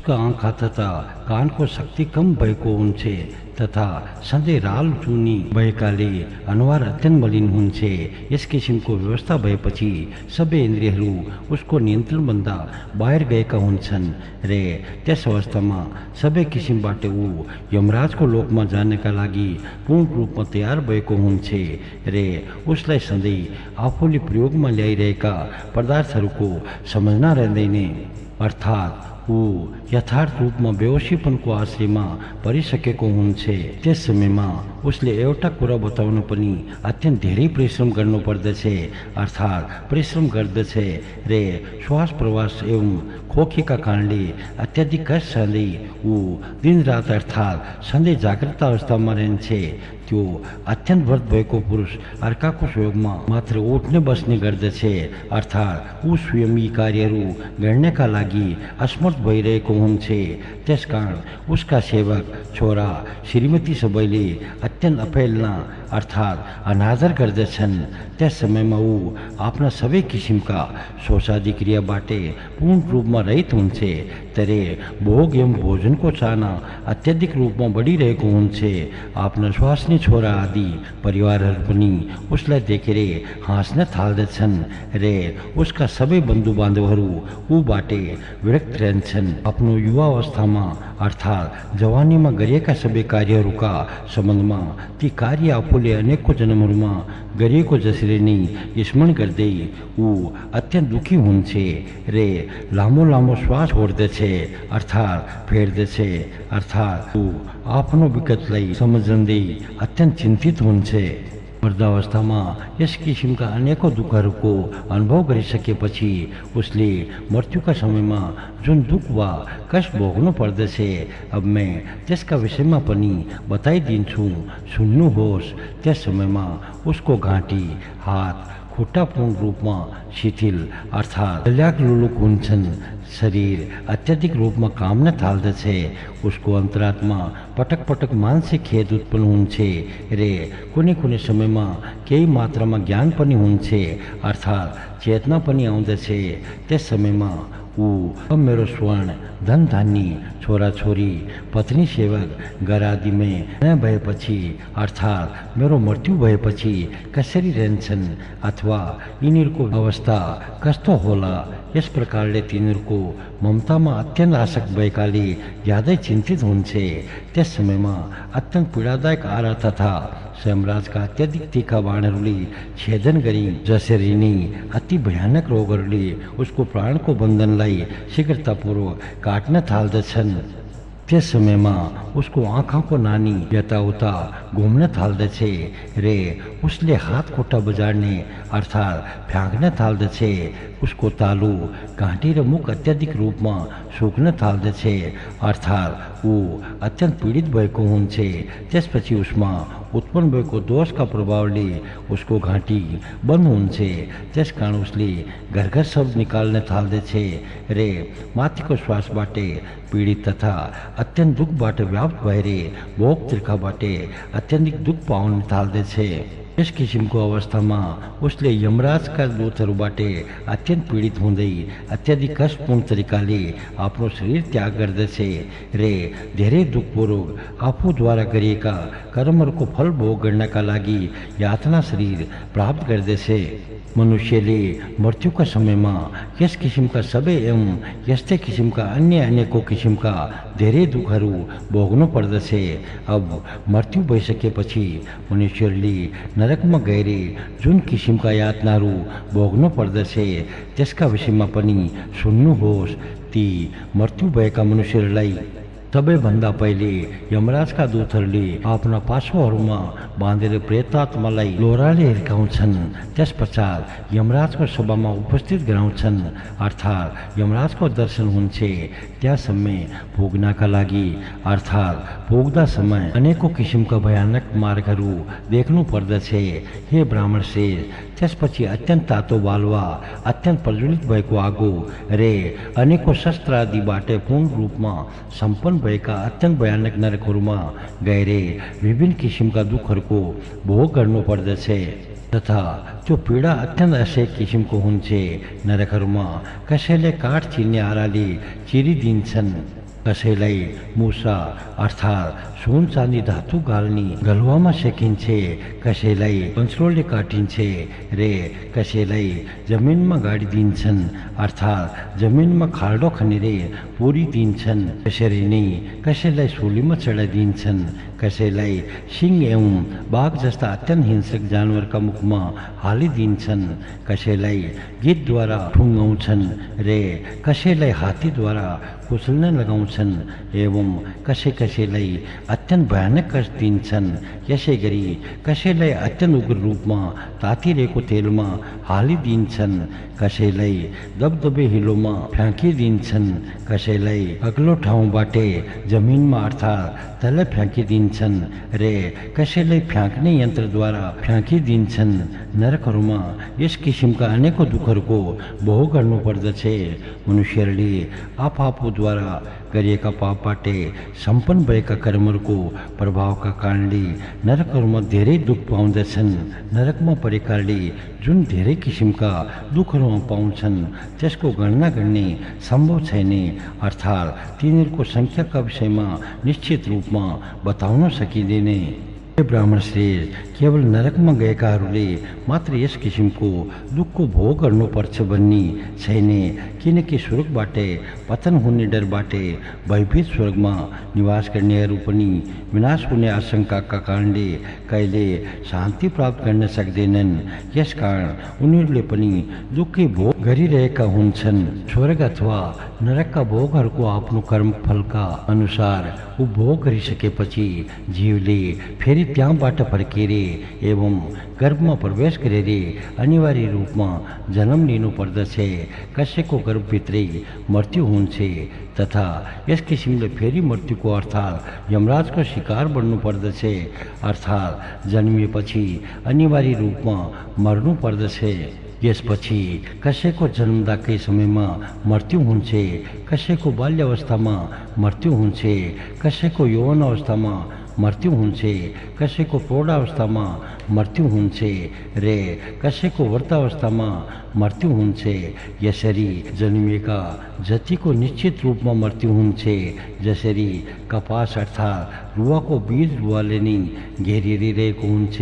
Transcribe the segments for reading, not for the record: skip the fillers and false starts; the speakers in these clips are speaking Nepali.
उसका आँखा तथा कान को शक्ति कम भएको हुन्छे तथा सधैँ राल चुनी भएकाले अनुहार अत्यन्त मलिन हुन्छे। यस किसिमको व्यवस्था भएपछि सबै इन्द्रियहरू उसको नियन्त्रणभन्दा बाहिर गएका हुन्छन् रे त्यस अवस्थामा सबै किसिमबाट ऊ यमराजको लोकमा जानका लागि पूर्ण रूपमा तयार भएको हुन्छे रे उसलाई सधैँ आफूले प्रयोगमा ल्याइरहेका पदार्थहरूको सम्झना रहँदैन, अर्थात् ऊ यथार्थ रूपमा बेहोसीपनको आश्रयमा परिसकेको हुन्छे। त्यस समयमा उसले एउटा कुरा बताउन पनि अत्यन्त धेरै परिश्रम गर्नु पर्दछ, अर्थात् परिश्रम गर्दछ रे श्वास प्रवास एवं खोकीका कारणले अत्याधिक कष्ट सहँदै ऊ दिनरात अर्थात् सधैँ जागृत अवस्थामा रहन्छे। त्यो अत्यन्त व्रत भएको पुरुष अर्काको सहयोगमा मात्र उठ्ने बस्ने गर्दछ, अर्थात् ऊ स्वयं यी कार्यहरू गर्नका लागि असमर्थ भइरहेको हुन्छे। त्यसकारण उसका सेवक छोरा श्रीमती सबैले अत्यन्त अपहेलना अर्थात् अनादर गर्दछन्। त्यस समयमा ऊ आफ्ना सबै किसिमका शोषादि क्रियाबाट पूर्ण रूपमा रहित हुन्छे, तरे भोग एवं भोजनको चाहना अत्यधिक रूपमा बढिरहेको हुन्छे। आफ्ना स्वास्नी छोरा आदि परिवारहरू पनि उसलाई देखेर हाँस्न थाल्दछन् रे उसका सबै बन्धु बान्धवहरू ऊबाट विरक्त रहन्छन्। आफ्नो युवा अवस्थामा अर्थात् जवानीमा गरिएका सबै कार्यहरूका सम्बन्धमा ती कार्य आफूले अनेकौं जन्महरूमा गरिएको जसरी नै स्मरण गर्दै ऊ अत्यन्त दुखी हुन्छे रे लामो लामो श्वास छोड्दछ, अर्थात् फेर्दछ, अर्थात् ऊ आफ्नो विगतलाई सम्झँदै अत्यन्त चिन्तित हुन्छे। वृद्धावस्थामा यस किसिमका अनेकौं दुःखहरूको अनुभव गरिसकेपछि उसले मृत्युका समयमा जुन दुःख वा कष्ट भोग्नु पर्दछ, अब मैं त्यसका विषयमा पनि बताइदिन्छु, सुन्नुहोस्। त्यस समयमा उसको घाँटी, हात, खुट्टा पूर्ण रूपमा शिथिल अर्थात् लुलुक हुन्छन्, शरीर अत्यधिक रूपमा काम्न थाल्दछ, उसको अन्तरात्मा पटक पटक मानसिक खेद उत्पन्न हुन्छे रे कुनै कुनै समयमा केही मात्रामा ज्ञान पनि हुन्छे, अर्थात् चेतना पनि आउँदछ। त्यस समयमा ऊ मेरो स्वर्ण धन धान्य छोराछोरी पत्नी सेवक घर आदिमै न भएपछि अर्थात् मेरो मृत्यु भएपछि कसरी रहन्छन् अथवा यिनीहरूको अवस्था कस्तो होला, यस प्रकारले तिनीहरूको ममतामा अत्यन्त आसक्त भएकाले ज्यादै चिन्तित हुन्छे। त्यस समयमा अत्यन्त पीडादायक आरा तथा यमराजका अत्यधिक तीखा बाणहरूले छेदन गरी जसरी नै अति भयानक रोगहरूले उसको प्राणको बन्धनलाई शीघ्रतापूर्वक काट्न थाल्दछन्। त्यस समयमा उसको आँखाको नानी यताउता घुम्न थाल्दछ रे उसले हात खुट्टा बजार्ने अर्थात् फ्याँक्न थाल्दछ। उसको तालु, घाँटी र मुख अत्याधिक रूपमा सुक्न थाल्दछ, अर्थात् ऊ अत्यन्त पीडित भएको हुन्छे। त्यसपछि उसमा उत्पन्न भएको दोषका प्रभावले उसको घाँटी बन्द हुन्छे। त्यसकारण उसले घर शब्द निकाल्न थाल्दछ रे माथिको श्वासबाट पीडित तथा अत्यन्त दुःखबाट व्याप्त भएर भोग तिर्खाबाट अत्यन्त दुःख पाउन थाल्दछ। यस किसिमको अवस्थामा उसले यमराजका दूतहरूबाट अत्यन्त पीडित हुँदै अत्याधिक कष्टपूर्ण तरिकाले आफ्नो शरीर त्याग गर्दछ रे धेरै दुःखपूर्वक आफूद्वारा गरिएका कर्महरूको फल भोग गर्नका लागि यातना शरीर प्राप्त गर्दछ। मनुष्यले मृत्युका समयमा यस किसिमका सबै एवं यस्तै किसिमका अन्य अनेकौं किसिमका धेरै दुःखहरू भोग्नु पर्दछ। अब मृत्यु भइसकेपछि मनुष्यले नरकमा गएर जुन किसिमका यातनाहरू भोग्नु पर्दछ त्यसका विषयमा पनि सुन्नुहोस्। ती मृत्यु भएका मनुष्यहरूलाई सबैभन्दा पहिले यमराजका दूतहरूले आफ्ना पासोहरूमा बाँधेर प्रेतात्मालाई लोराले हिर्काउँछन्। त्यसपश्चात यमराजको सभामा उपस्थित गराउँछन्, अर्थात् यमराजको दर्शन हुन्छे। त्यहाँ समय पुग्नका लागि अर्थात् पुग्दा समय अनेकौं किसिमका भयानक मार्गहरू देख्नु पर्दछ। हे ब्राह्मण श्रेष्ठ, त्यसपछि अत्यन्त तातो बालुवा, अत्यन्त प्रज्वलित भएको आगो रे अनेकौं शस्त्र आदिबाट पूर्ण रूपमा सम्पन्न भएका अत्यन्त भयानक नरकहरूमा गएर विभिन्न किसिमका दुःखहरूको भोग गर्नु पर्दछ तथा त्यो पीडा अत्यन्त असह्य किसिमको हुन्छे। नरकहरूमा कसैले काठ चिर्ने आराले चिरिदिन्छन् कसैलाई मुसा अर्थात् सुन चाँदी धातु गाल्ने गलुवामा सेकिन्छ, कसैलाई पन्चरोलले काटिन्छ रे कसैलाई जमिनमा गाडिदिन्छन् अर्थात् जमिनमा खाल्डो खनेर पुरिदिन्छन्। त्यसरी नै कसैलाई सोलीमा चढाइदिन्छन्, कसैलाई सिंह एवं बाघ जस्ता अत्यन्त हिंसक जानवरका मुखमा हालिदिन्छन्, कसैलाई गीतद्वारा ठुङ्गाउँछन् रे कसैलाई हात्तीद्वारा कुचल्न लगाउँछन् एवं कसैलाई अत्यन्त भयानक कष्ट दिन्छन्। यसै गरी कसैलाई अत्यन्त उग्र रूपमा तातिरहेको तेलमा हालिदिन्छन्, कसैलाई दबदबे हिलोमा फ्याँकिदिन्छन्, कसैलाई अग्लो ठाउँबाटै जमिनमा अर्थात् तल फ्याँकिदिन्छन् रे कसैलाई फ्याँक्ने यन्त्रद्वारा फ्याँकिदिन्छन्। नरकहरूमा यस किसिमका अनेकौं दुःखहरूको भोग गर्नुपर्दछ। मनुष्यहरूले आफूद्वारा गरिएका पापबाटै सम्पन्न भएका कर्महरूको प्रभावका कारणले नरकहरूमा धेरै दुःख पाउँदछन्। नरकमा परेकाले जुन धेरै किसिमका दुःखहरू पाउँछन् त्यसको गणना गर्ने सम्भव छैन, अर्थात् तिनीहरूको सङ्ख्याका विषयमा निश्चित रूपमा बताउन सकिँदैन। ब्राह्मण श्रेष्ठ, केवल नरकमा गएकाहरूले मात्र यस किसिमको दुःखको भोग गर्नुपर्छ भन्ने छैन, किनकि स्वर्गबाटै पतन हुने डरबाटै भयभीत स्वर्गमा निवास गर्नेहरू पनि विनाश हुने आशंकाका कारणले कहिले शान्ति प्राप्त गर्न सक्दैनन्। यसकारण उनीहरूले पनि दुःखै भोग गरिरहेका हुन्छन्। स्वर्ग अथवा नरकका भोगहरूको आफ्नो कर्मफलका अनुसार उपभोग गरिसकेपछि जीवले फेरि त्यहाँबाट फर्केर एवं गर्भमा प्रवेश गरेर अनिवार्य रूपमा जन्म लिनुपर्दछ। कसैको गर्भभित्रै मृत्यु हुन्छ तथा यस किसिमले फेरि मृत्युको अर्थात् यमराजको शिकार बन्नुपर्दछ, अर्थात् जन्मिएपछि अनिवार्य रूपमा मर्नु पर्दछ। यसपछि कसैको जन्मदाकै समयमा मृत्यु हुन्छ, कसैको बाल्यावस्थामा मृत्यु हुन्छ, कसैको यौवन अवस्थामा मृत्यु हुन्छ, कसैको प्रौढावस्थामा मृत्यु हुन्छ रे कसैको वृद्धावस्थामा मृत्यु हुन्छ। यसरी जन्मिएका जतिको निश्चित रूपमा मृत्यु हुन्छ, जसरी कपास अर्थात् रुवाको बीज रुवाले नै घेरिरहेको हुन्छ,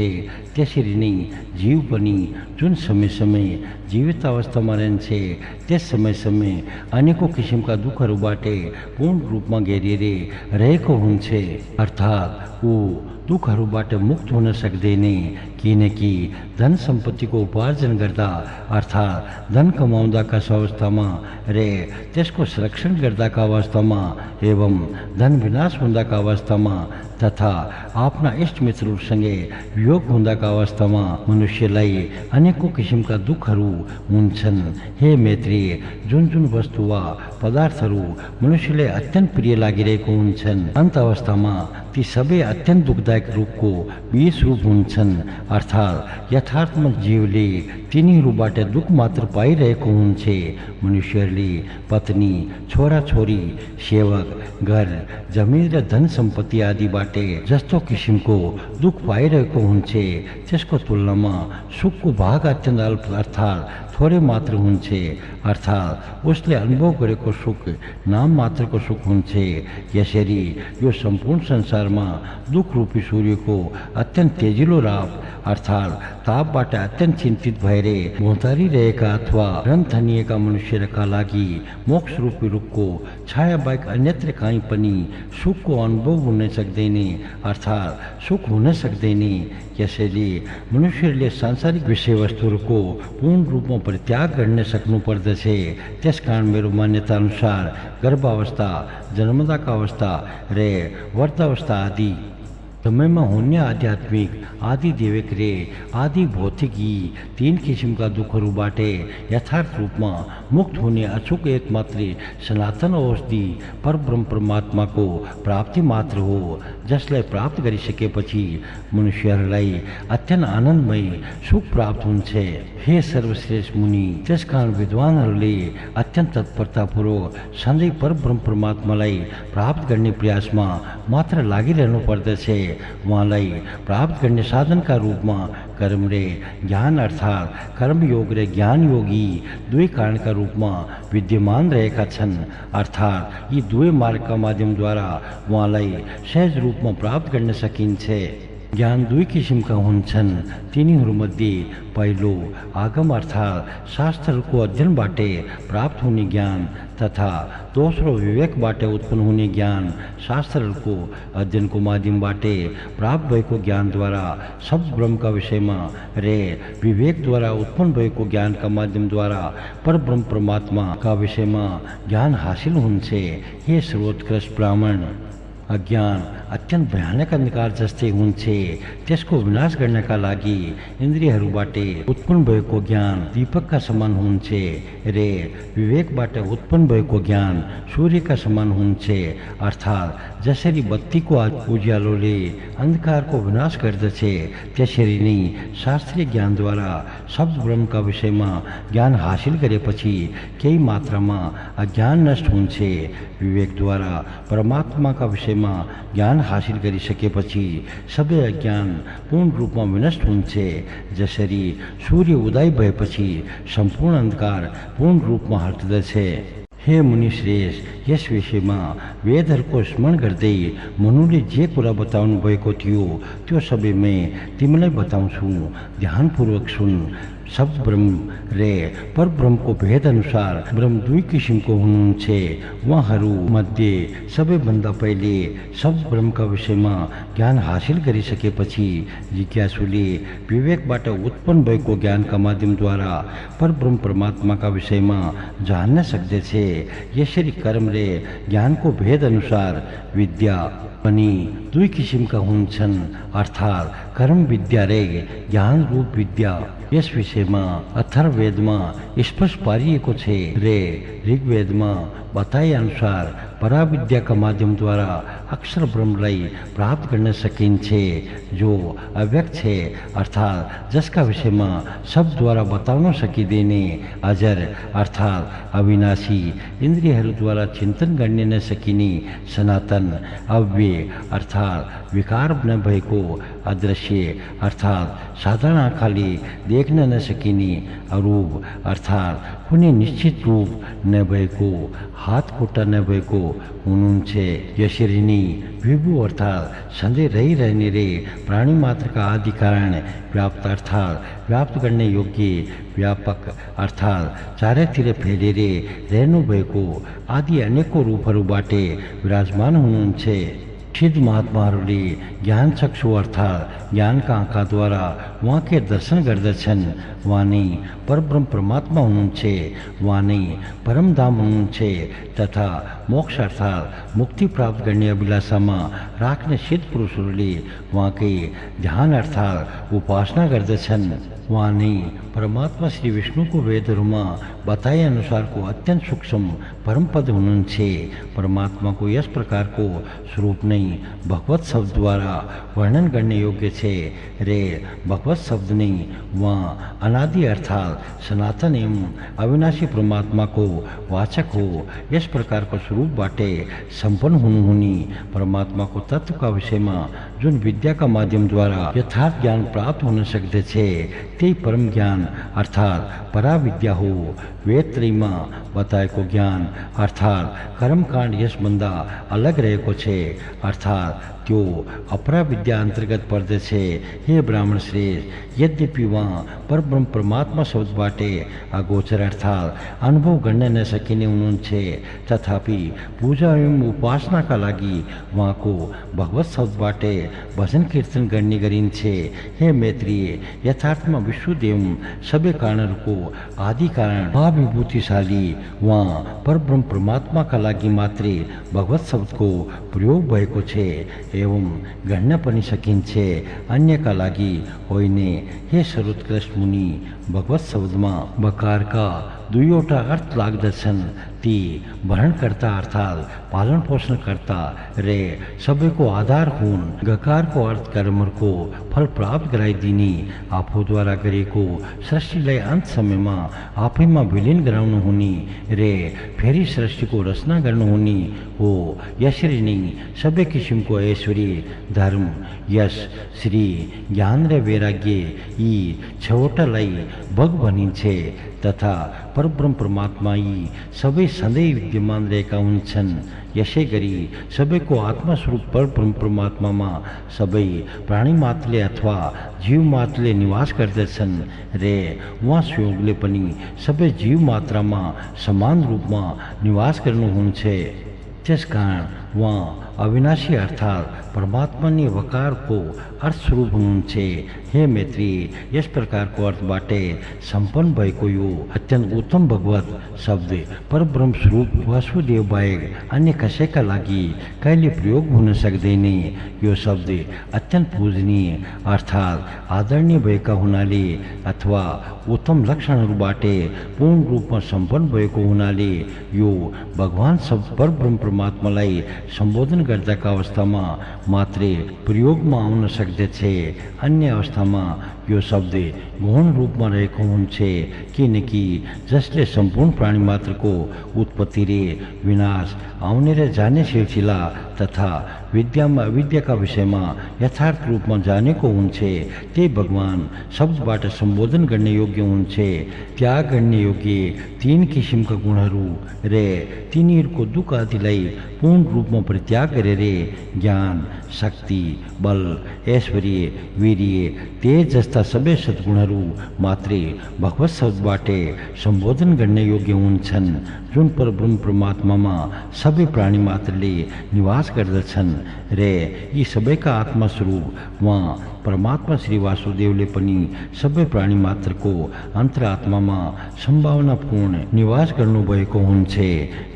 त्यसरी नै जीव पनि जुन समय जीवित अवस्थामा रहन्छ त्यस समय अनेकौं किसिमका दुःखहरूबाट पूर्ण रूपमा घेरिएर रहेको हुन्छ, अर्थात् ऊ दुःखहरूबाट मुक्त हुन सक्दैन, किनकि धन सम्पत्तिको उपार्जन गर्दा अर्थात् धन कमाउँदाका अवस्थामा रे त्यसको संरक्षण गर्दाका अवस्थामा एवं धन विनाश हुँदाका अवस्थामा तथा आफ्ना इष्टमित्रहरूसँगै वियोग हुँदाका अवस्थामा मनुष्यलाई अनेकौं किसिमका दुःखहरू हुन्छन्। हे मैत्री, जुन जुन वस्तु वा पदार्थहरू मनुष्यलाई अत्यन्त प्रिय लागिरहेको हुन्छन् अन्त अवस्थामा ती सबै अत्यन्त दुःखदायक रूपको विष रूप हुन्छन्, अर्थात् यथार्थमा जीवले तिनीहरूबाट दुःख मात्र पाइरहेको हुन्छ। मनुष्यहरूले पत्नी, छोराछोरी, सेवक, घर, जमिन र धन सम्पत्ति आदिबाट जस्तो किसिमको दुःख पाइरहेको हुन्छ त्यसको तुलनामा सुखको भाग अत्यन्त अल्प अर्थात् थोरै मात्र हुन्छ, अर्थात् उसले अनुभव गरेको सुख नाम मात्रको सुख हुन्छ। यसरी यो सम्पूर्ण संसारमा दुःख रूपी सूर्यको अत्यन्त तेजिलो राप अर्थात् तापबाट अत्यन्त चिन्तित भएर भौँतारिरहेका अथवा रन थनिएका मनुष्यहरूका लागि मोक्ष रूपी रुखको छाया बाहेक अन्यत्र कहीँ पनि सुखको अनुभव हुन सक्दैन, अर्थात् सुख हुन सक्दैन। यसैले मनुष्यहरूले सांसारिक विषयवस्तुहरूको पूर्ण रूपमा परित्याग गर्न सक्नुपर्दछ। त्यसकारण मेरो मान्यता अनुसार गर्भावस्था, जन्मदाका अवस्था रे वृद्धावस्था आदि समयमा हुने आध्यात्मिक, आदि दैविक रे आदि भौतिक यी तीन किसिमका दुःखहरूबाट यथार्थ रूपमा मुक्त हुने अचूक एकमात्र सनातन औषधि परब्रह्म परमात्माको प्राप्ति मात्र हो, जसलाई प्राप्त गरिसकेपछि मनुष्यहरूलाई अत्यन्त आनन्दमय सुख प्राप्त हुन्छ। हे सर्वश्रेष्ठ मुनि, त्यसकारण विद्वानहरूले अत्यन्त तत्परतापूर्वक सधैँ परब्रह्म परमात्मालाई प्राप्त गर्ने प्रयासमा मात्र लागिरहनु पर्दछ। वहाँलाई प्राप्त गर्ने साधनका रूपमा कर्म रे ज्ञान अर्थात् कर्मयोग र ज्ञान योगी दुवै कारणका रूपमा विद्यमान रहेका छन्। अर्थात् यी दुवै मार्गका माध्यमद्वारा उहाँलाई सहज रूपमा प्राप्त गर्न सकिन्छ। ज्ञान दुई किसिमका हुन्छन्। तिनीहरूमध्ये पहिलो आगम अर्थात् शास्त्रहरूको अध्ययनबाटै प्राप्त हुने ज्ञान तथा दोस्रो विवेकबाट उत्पन्न हुने ज्ञान। शास्त्रहरूको अध्ययनको माध्यमबाटै प्राप्त भएको ज्ञानद्वारा सब ब्रह्मका विषयमा र विवेकद्वारा उत्पन्न भएको ज्ञानका माध्यमद्वारा परब्रह्म परमात्माका विषयमा ज्ञान हासिल हुन्छ। हे सर्वोत्कृष्ट ब्राह्मण, अज्ञान अत्यन्त भयानक अन्धकार जस्तै हुन्छ। त्यसको विनाश गर्नका लागि इन्द्रियहरूबाट उत्पन्न भएको ज्ञान दीपकका समान हुन्छ र विवेकबाट उत्पन्न भएको ज्ञान सूर्यका समान हुन्छ। अर्थात् जसरी बत्तीको उज्यालोले अन्धकारको विनाश गर्दछ, त्यसरी नै शास्त्रीय ज्ञानद्वारा शब्द ब्रह्मका विषयमा ज्ञान हासिल गरेपछि केही मात्रामा अज्ञान नष्ट हुन्छ। विवेकद्वारा परमात्माका विषयमा ज्ञान हासिल गरिसकेपछि सबै अज्ञान पूर्ण रूपमा विनष्ट हुन्छ। जसरी सूर्य उदय भएपछि सम्पूर्ण अन्धकार पूर्ण रूपमा हट्दछ। हे मुनि श्रेष्ठ, यस विषयमा वेदहरूको स्मरण गर्दै मनुले जे कुरा बताउनु भएको थियो त्यो सबै म तिमीलाई बताउँछु। ध्यानपूर्वक सुन। शब्द ब्रह्म रे परब्रह्मको भेद अनुसार ब्रह्म दुई किसिमको हुनुहुन्छ। उहाँहरू मध्ये सबैभन्दा पहिले शब्द ब्रह्मका विषयमा ज्ञान हासिल गरिसकेपछि जिज्ञासुले विवेकबाट उत्पन्न भएको ज्ञानका माध्यमद्वारा परब्रह्म परमात्माका विषयमा जान्न सक्दछ। यसरी कर्म रे ज्ञानको भेद अनुसार विद्या पनि दुई किसिमका हुन्छन्। अर्थात् कर्म विद्या रे ज्ञान रूप विद्या। यस विषयमा अथर्ववेदमा स्पष्ट पारिएको छ रे ऋग्वेदमा बताए अनुसार पराविद्याका माध्यमद्वारा अक्षर ब्रह्मलाई प्राप्त गर्न सकिन्छ, जो अव्यक्त छ। अर्थात् जसका विषयमा शब्दद्वारा बताउन सकिँदैन। अजर अर्थात् अविनाशी, इन्द्रियहरूद्वारा चिन्तन गर्न नसकिने सनातन। अव्यय अर्थात् विकार नभएको। अदृश्य अर्थात् साधारण आँखाले देख्न नसकिने। अरूप अर्थात् कुनै निश्चित रूप नभएको, हात खुट्टा नभएको हुनुहुन्छ। यसरी नै विभु अर्थात् सधैँ रहिरहने रे प्राणी मात्रका आदि कारण व्याप्त अर्थात् व्याप्त गर्ने योग्य। व्यापक अर्थात् चारैतिर फैलिएर रहनुभएको आदि अनेकौं रूपहरूबाट विराजमान हुनुहुन्छ। सिद्ध महात्माहरूले ज्ञान चक्षु अर्थात् ज्ञानका आँखाद्वारा उहाँकै दर्शन गर्दछन्। उहाँ नै परब्रह्म परमात्मा हुनुहुन्छ। उहाँ नै परमधाम हुनुहुन्छ तथा मोक्ष अर्थात् मुक्ति प्राप्त गर्ने अभिलाषामा राख्ने सिद्ध पुरुषहरूले उहाँकै ध्यान अर्थात् उपासना गर्दछन्। उहाँ नै परमात्मा श्री विष्णुको वेदहरूमा बताए अनुसारको अत्यन्त सूक्ष्म परमपद हुनुहुन्छ। परमात्माको यस प्रकारको स्वरूप नै भगवत शब्दद्वारा वर्णन गर्ने योग्य छ रे भगवत शब्द नै उहाँ अनादि अर्थात् सनातन एवं अविनाशी परमात्माको वाचक हो। यस प्रकारको स्वरूपबाट सम्पन्न हुनुहुने परमात्माको तत्त्वका विषयमा जुन विद्याका माध्यमद्वारा यथार्थ ज्ञान प्राप्त हुन सक्दछ, त्यही परम ज्ञान अर्थात् पराविद्या हो। वेदत्रयमा बताएको ज्ञान अर्थात् कर्मकाण्ड यसभन्दा अलग रहेको छ, अर्थात् त्यो अपराविद्या अन्तर्गत पर्दछ। हे ब्राह्मण श्रेष्ठ, यद्यपि उहाँ परब्रह्म परमात्मा शब्दबाट अगोचर अर्थात् अनुभव गर्न नसकिने हुनुहुन्छ, तथापि पूजा एवं उपासनाका लागि उहाँको भगवत शब्दबाट भजन कीर्तन गर्ने गरिन्छ। हे मैत्रीय, यथार्थमा विश्वदेव सबै कारणहरूको आदि कारण महाविभूतिशाली उहाँ परब्रह्म परमात्माका लागि मात्रै भगवत शब्दको प्रयोग भएको छ एवं गर्न पनि सकिन्छ, अन्यका लागि होइन। हे सर्वोत्कृष्ट मुनि, भगवत शब्दमा बकारका दुईवटा अर्थ लाग्दछन्। ती भरण करता अर्थात पालन पोषण करता रे सबै को आधार हुन गकार को अर्थ कर्म को फल प्राप्त गराई दिने आफू द्वारा गरेको सृष्टिलाई अंत समय में आफै में विलीन गराउनु हुने रे फेरि सृष्टिको रचना गर्नु हुने हो। यसरी नै सबै किसिमको ऐश्वर्य धर्म यश श्री ज्ञान र वैराग्य यी छवटालाई भग भनिन्छ तथा परब्रह्म परमात्मा यी सबै सधैँ विद्यमान रहेका हुन्छन्। यसै गरी सबैको आत्मा स्वरूप परब्रह्म परमात्मामा सबै प्राणी मात्रले अथवा जीव मात्रले निवास गर्दछन् रे उहाँ स्वयंले पनि सबै जीव मात्रामा समान रूपमा निवास गर्नुहुन्छ। त्यसकारण उहाँ अविनाशी अर्थात परमात्मा ने वकार को अर्थ स्वरूप हुनुहुन्छ। हे मैत्री, यस प्रकार को अर्थबाटै सम्पन्न भएको यो अत्यन्त उत्तम भगवत शब्द परब्रह्म स्वरूप वासुदेव बाहेक अन्य कसैका लागि कहिले प्रयोग हुन सक्दैन। यो शब्द अत्यन्त पूजनीय अर्थात आदरणीय भएका हुनाले अथवा उत्तम लक्षणहरूबाटै पूर्ण रूपमा सम्पन्न भएको हुनाले यो भगवान सब परब्रह्म परमात्मालाई सम्बोधन गर्दाका अवस्थामा मात्रै प्रयोगमा आउन सक्दछ। अन्य अवस्थामा यो शब्द गौण रूपमा रहेको हुन्छ, किनकि जसले सम्पूर्ण प्राणी मात्रको उत्पत्ति रे विनाश आउने र जाने सिलसिला तथा विद्यामा अविद्याका विषयमा यथार्थ रूपमा जानेको हुन्छ, त्यही भगवान शब्दबाट सम्बोधन गर्ने योग्य हुन्छ। त्याग गर्ने योग्य तीन किसिमका गुणहरू रे तिनीहरूको दुःख आदिलाई पूर्ण रूपमा परित्याग गरेर ज्ञान शक्ति बल ऐश्वर्य वीर्य तेज जस्ता सबै सद्गुणहरू मात्रै भगवत शब्दबाटै सम्बोधन गर्ने योग्य हुन्छन्, जुन परब्रह्म परमात्मामा सबै प्राणी मात्रले निवास गर्दछन् रे यी सबैका आत्मा स्वरूप उहाँ परमात्मा श्री वासुदेवले पनि सबै प्राणी मात्रको अन्तरात्मामा सम्भावनापूर्ण निवास गर्नुभएको हुन्छ।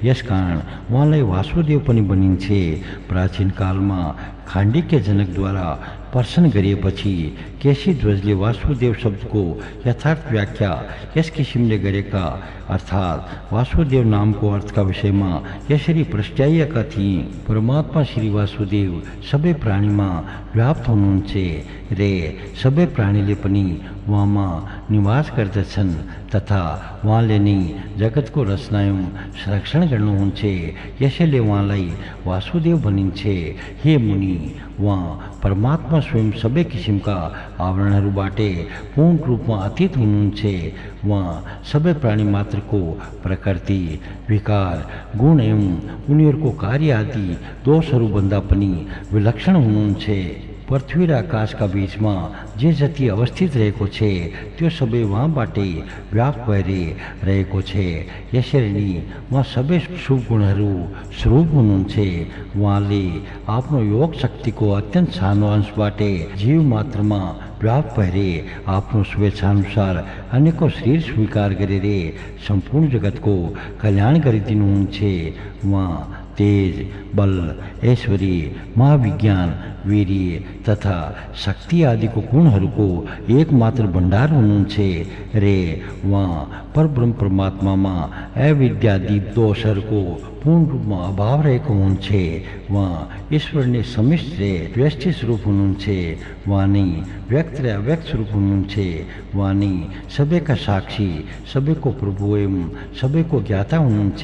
यसकारण उहाँलाई वासुदेव पनि भनिन्छ। प्राचीन कालमा खाण्डिक्य जनकद्वारा प्रश्न गरिएपछि केशी ध्वजले वासुदेव शब्दको यथार्थ व्याख्या यस किसिमले गरेका अर्थात वासुदेव नामको अर्थका विषयमा यसरी प्रस्ट्याइएका थिए। परमात्मा श्री वासुदेव सबै प्राणीमा व्याप्त हुनुहुन्छ रे सबै प्राणीले पनि उहाँमा निवास गर्दछन् तथा उहाँले नै जगतको रचना एवं संरक्षण गर्नुहुन्छ। यसैले उहाँलाई वासुदेव भनिन्छ। हे मुनि, उहाँ परमात्मा स्वयं सबै किसिमका आवरणहरूबाटै पूर्ण रूपमा अतीत हुनुहुन्छ। उहाँ सबै प्राणी मात्रको प्रकृति विकार गुण एवं उनीहरूको कार्य आदि दोषहरूभन्दा पनि विलक्षण हुनुहुन्छ। पृथ्वी र आकाशका बीचमा जे जति अवस्थित रहेको छ त्यो सबै उहाँबाटै व्याप्त भएर रहेको छ। यसरी नै उहाँ सबै शुभ गुणहरू स्वरूप हुनुहुन्छ। उहाँले आफ्नो योग शक्तिको अत्यन्त सानो अंशबाटै जीव मात्रमा व्याप्त भएर आफ्नो स्वेच्छानुसार अन्यको शरीर स्वीकार गरेर सम्पूर्ण जगतको कल्याण गरिदिनुहुन्छ। उहाँ तेज बल ऐश्वर्य महाविज्ञान वीर्य तथा शक्ति आदिको गुणहरूको एकमात्र भण्डार हुनुहुन्छ रे उहाँ परब्रह्म परमात्मामा अविद्यादि दोषहरूको पूर्ण रूपमा अभाव रहेको हुन्छ। उहाँ ईश्वर नै समिष्ट रे व्यष्टि स्वरूप हुनुहुन्छ। उहाँ नै व्यक्त र अव्यक्त स्वरूप हुनुहुन्छ। उहाँ नै सबैका साक्षी सबैको प्रभु एवं सबैको ज्ञाता हुनुहुन्छ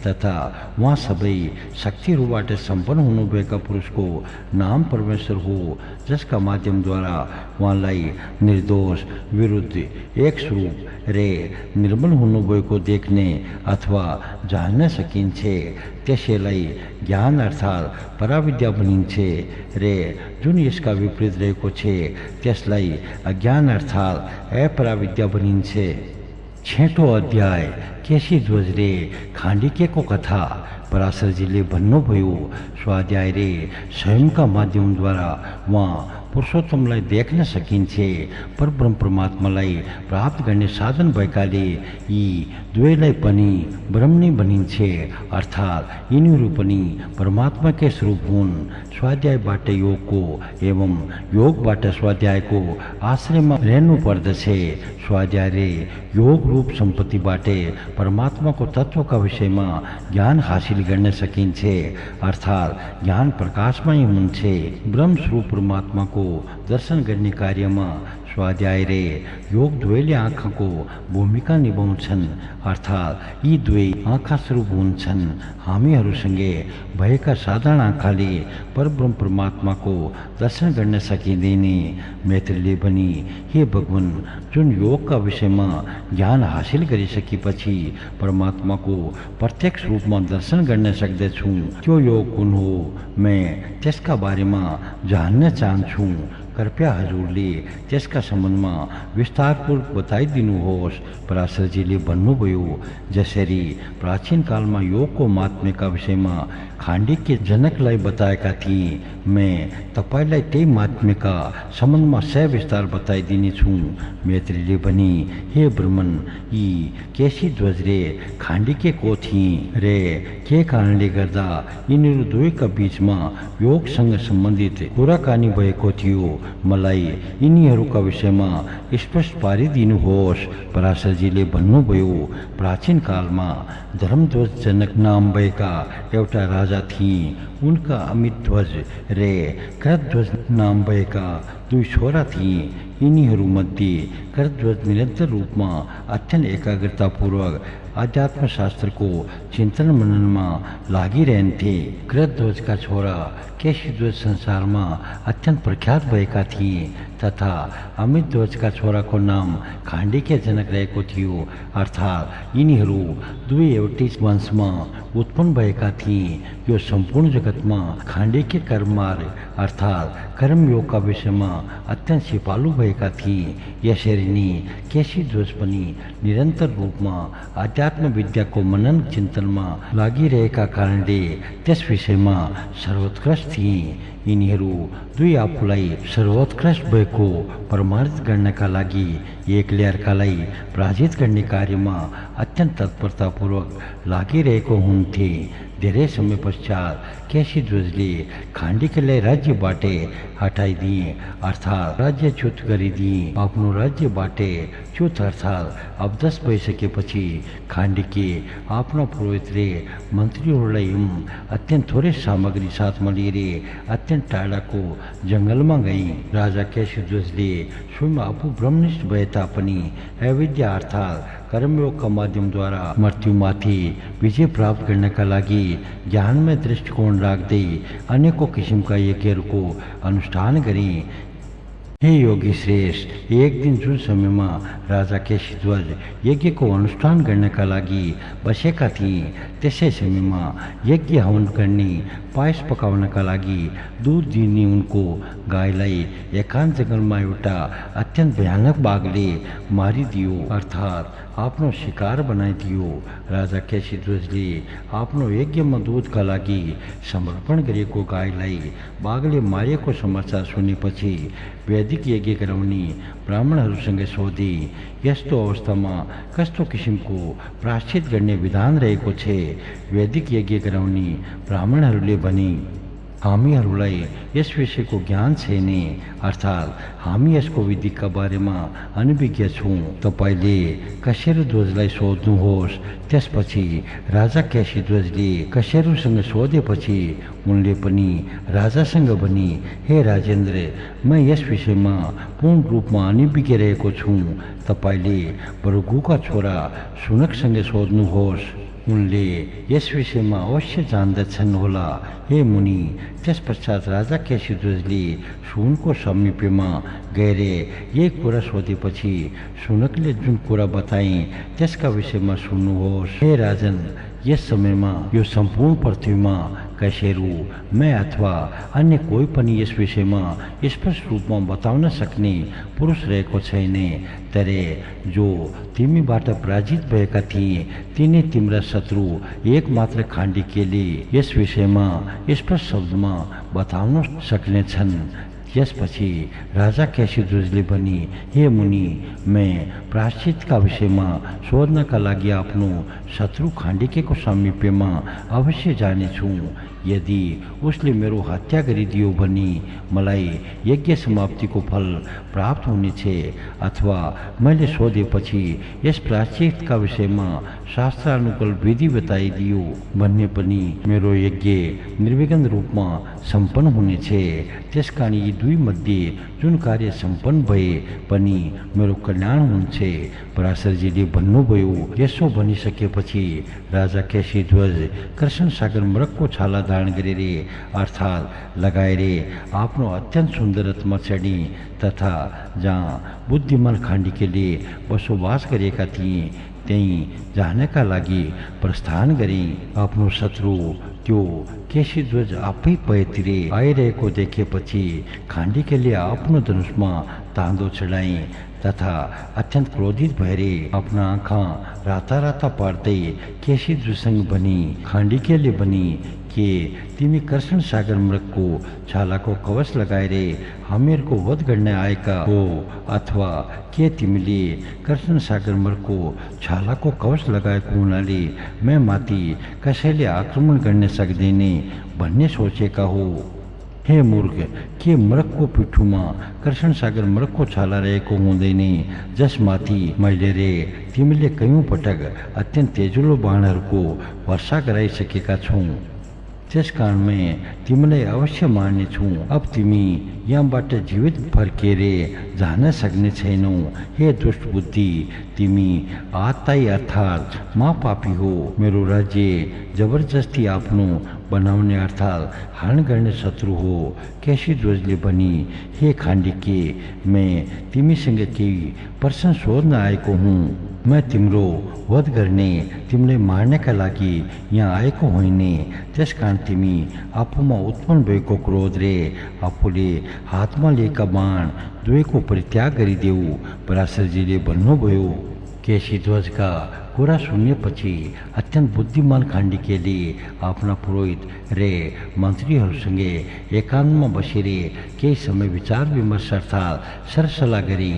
तथा उहाँ सबै शक्तिहरूबाट सम्पन्न हुनुभएका पुरुषको नाम परमेश्वर हो, जसका माध्यमद्वारा उहाँलाई निर्दोष विरुद्ध एक स्वरूप रे निर्मल हुनुभएको देख्ने अथवा जान्न सकिन्छ। त्यसैलाई ज्ञान अर्थात पराविद्या भनिन्छ रे जुन यसका विपरीत रहेको छ त्यसलाई अज्ञान अर्थात अपराविद्या भनिन्छ। छठौं अध्याय केशी ध्वजले खाण्डिक्यको कथा पराशरजीले भन्नुभयो। स्वाध्याय रे स्वयंका माध्यमद्वारा उहाँ पुरुषोत्तमलाई देख्न सकिन्छे। परब्रह्म परमात्मालाई प्राप्त गर्ने साधन भएकाले यी दुवैलाई पनि ब्रह्म नै भनिन्छे, अर्थात् यिनीहरू पनि परमात्माकै स्वरूप हुन्। स्वाध्यायबाट योगको एवं योगबाट स्वाध्यायको आश्रयमा रहनु पर्दछ। स्वाध्याय रे योग रूप सम्पत्तिबाट परमात्माको तत्त्वका विषयमा ज्ञान हासिल गर्न सकिन्छे, अर्थात् ज्ञान प्रकाशमय हुन्छ। ब्रह्म स्वरूप परमात्माको दर्शन गर्ने कार्यमा स्वाध्याय रे योग दुवैले आँखाको भूमिका निभाउँछन्, अर्थात् यी दुवै आँखा स्वरूप हुन्छन्। हामीहरूसँगै भएका साधारण आँखाले परब्रह्म परमात्माको दर्शन गर्न सकिँदैन। मैत्रीले पनि हे भगवान, जुन योगका विषयमा ज्ञान हासिल गरिसकेपछि परमात्माको प्रत्यक्ष रूपमा दर्शन गर्न सक्दछु, त्यो योग कुन हो? मैं त्यसका बारेमा जान्न चाहन्छु। कृपया हजुरले त्यसका सम्बन्धमा विस्तारपूर्वक बताइदिनुहोस्। पराशरजीले भन्नुभयो, जसरी प्राचीन कालमा योगको महात्म्यका विषयमा खाण्डिक्य जनकलाई बताएका थिए, मैं तपाईँलाई त्यही महात्म्यका सम्बन्धमा सविस्तार बताइदिनेछु। मैत्रीले पनि, हे ब्रह्मन, यी केशी ध्वज रे खाण्डिक्य को थिए रे? के कारणले गर्दा यिनीहरू दुवैका बीचमा योगसँग सम्बन्धित कुराकानी भएको थियो? मलाई यिनीहरूका विषयमा स्पष्ट पारिदिनुहोस्। पराशरजीले भन्नुभयो, प्राचीन कालमा धर्मध्वज जनक नाम भएका एउटा राजा थिए। उनका अमितध्वज रे कृतध्वज नाम भएका दुई छोरा थिए। यिनीहरूमध्ये कृतध्वज निरन्तर रूपमा अत्यन्त एकाग्रतापूर्वक आध्यात्म शास्त्रको चिन्तन मननमा लागिरहन्थे। कृतध्वजका छोरा केशीध्वज संसारमा अत्यन्त प्रख्यात भएका थिए तथा अमितध्वजका छोराको नाम खाण्डिक्य जनक रहेको थियो, अर्थात् यिनीहरू दुवै एउटै वंशमा उत्पन्न भएका थिए। यो सम्पूर्ण जगतमा खाण्डिक्य कर्ममार्ग अर्थात् कर्मयोगका विषयमा अत्यन्त सिपालु भएका थिए। यसरी नै केशीध्वज पनि निरन्तर रूपमा आध्यात्म विद्याको मनन चिन्तनमा लागिरहेका कारणले त्यस विषयमा सर्वोत्कृष्ट थिए। यिनीहरू दुई आफूलाई सर्वोत्कृष्ट भएको प्रमाणित गर्नका लागि एकले अर्कालाई पराजित गर्ने कार्यमा अत्यन्त तत्परतापूर्वक लागिरहेको हुन्थे। धेरै समय पश्चात केशीध्वजले खाण्डिक्यलाई राज्यबाट हटाइदिए, अर्थात् राज्यच्युत गरिदिए। आफ्नो राज्यबाट च्युत अर्थात् अवदस भइसकेपछि खाण्डिक्य आफ्ना पुरोहित र मन्त्रीहरूलाई अत्यन्त थोरै सामग्री साथमा लिएर अत्यन्त टाढाको जङ्गलमा गए। राजा केशीध्वजले स्वयं आफू ब्रह्मनिष्ठ भए तापनि अविद्या अर्थात् कर्मयोगका माध्यमद्वारा मृत्युमाथि विजय प्राप्त गर्नका लागि ज्ञानमय दृष्टिकोण राख्दै अनेकौं किसिमका यज्ञहरूको अनुष्ठान गरे। हे योगी श्रेष्ठ, एक दिन जुन समयमा राजा केशीध्वज यज्ञको अनुष्ठान गर्नका लागि बसेका थिए, त्यसै समयमा यज्ञ हवन गर्ने पायस पकाउनका लागि दूध दिने उनको गाईलाई एकान्त जङ्गलमा एउटा अत्यन्त भयानक बाघले मारिदियो, अर्थात् आफ्नो शिकार बनाइदियो। राजा केशीध्वजले आफ्नो यज्ञमा दूधका लागि समर्पण गरेको गाईलाई बाघले मारिएको समाचार सुनेपछि वैदिक यज्ञ गराउने ब्राह्मणहरूसँग सोधे, यस्तो अवस्थामा कस्तो किसिमको प्रायश्चित गर्ने विधान रहेको छ? वैदिक यज्ञ गराउने ब्राह्मणहरूले भने, हामीहरूलाई यस विषयको ज्ञान छैन, अर्थात् हामी यसको विधिका बारेमा अनभिज्ञ छौँ। तपाईँले कशेरुध्वजलाई सोध्नुहोस्। त्यसपछि राजा केशीध्वजले कशेरुसँग सोधेपछि उनले पनि राजासँग भने, हे राजेन्द्र, म यस विषयमा पूर्ण रूपमा अनभिज्ञ रहेको छु। तपाईँले भृगुका छोरा शुनकसँग सोध्नुहोस्, उनले यस विषयमा अवश्य जान्दछन् होला। हे मुनि, त्यसपश्चात राजा केशीध्वजले शुनको समीपमा गएर यही कुरा सोधेपछि शुनकले जुन कुरा बताए त्यसका विषयमा सुन्नुहोस्। हे राजन, यस समयमा यो सम्पूर्ण पृथ्वीमा कशेरु, मैं अथवा अन्य कोही पनि यस विषयमा स्पष्ट रूपमा बताउन सक्ने पुरुष रहेको छैन। तर जो तिमीबाट पराजित भएका थिए तिनी तिम्रा शत्रु एकमात्र खाण्डिक्यले यस विषयमा स्पष्ट शब्दमा बताउन सक्नेछन्। यसपछि राजा केशीध्वजले भने, हे मुनि, मैं प्रायश्चितका विषयमा सोध्नका लागि आफ्नो शत्रु खाण्डिकेको समीपमा अवश्य जानेछु। यदि उसले मेरो हत्या गरिदियो भने मलाई यज्ञ समाप्तिको फल प्राप्त हुनेछ, अथवा मैले सोधेपछि यस प्रायश्चितका विषयमा शास्त्रानुकूल विधि बताइदियो भन्ने पनि मेरो यज्ञ निर्विघ्न रूपमा सम्पन्न हुनेछ। त्यसकारण यी दुई मध्ये जुन कार्य सम्पन्न भए पनि मेरो कल्याण हुन्छ। पराशरजीले भन्नुभयो। यसो भनिसकेपछि राजा केशीध्वज कृष्ण सागर मृगको छाला धारण गरेर अर्थात् लगाएर आफ्नो अत्यन्त सुन्दर रथमा चढी तथा जहाँ बुद्धिमान खाण्डिकेले बसोबास गरेका थिए त्यहीँ जानका लागि प्रस्थान गरे। आफ्नो शत्रु त्यो केशीध्वज आफै पयतिर आइरहेको देखेपछि खाण्डिकेले आफ्नो धनुषमा तान्दो चढाए तथा अत्यन्त क्रोधित भएर आफ्ना आँखा राता राता पार्दै केशीध्वजसँग भनी, खाण्डिकेले भनी के तिमी कृष्ण सागर मृगको छालाको कवच लगाएर हामीहरूको वध गर्न आएका हो, अथवा के तिमीले कृष्ण सागर मृगको छालाको कवच लगाएको हुनाले मैं माथि कसैले आक्रमण गर्न सक्दैन भन्ने सोचेका हो? हे मूर्ख, के मृगको पिठ्ठुमा कृष्ण सागर मृगको छाला रहेको हुँदैन जसमाथि मैले रे तिमीले कयौं पटक अत्यन्त तेजिलो बाणहरूको वर्षा गराइसकेका छौ। त्यसकारण मैं तिमीलाई अवश्य मार्नेछु। अब तिमी यहाँबाट जीवित फर्केर जान सक्ने छैनौ। हे दुष्ट बुद्धि, तिमी आत्ताई अर्थात् महापापी हो। मेरो राज्य जबरजस्ती आफ्नो बनाउने अर्थात् हरण गर्ने शत्रु हो। केशीध्वजले भनी, हे खाण्डिके, मैं तिमीसँग केही प्रश्न सोध्न आएको हुँ। मैं तिम्रो वध गर्ने, तिमीलाई मार्नका लागि यहाँ आएको होइन। त्यसकारण तिमी आफूमा उत्पन्न भएको क्रोध रे आफूले हातमा लिएका बाण दुवैको परित्याग गरिदेऊ। पराशरजीले भन्नुभयो। केशीध्वजका कुरा सुनेपछि अत्यन्त बुद्धिमान खाण्डिकेले आफ्ना पुरोहित रे मन्त्रीहरूसँगै एकान्तमा बसेर केही समय विचार विमर्श अर्थात् सरसल्लाह गरे।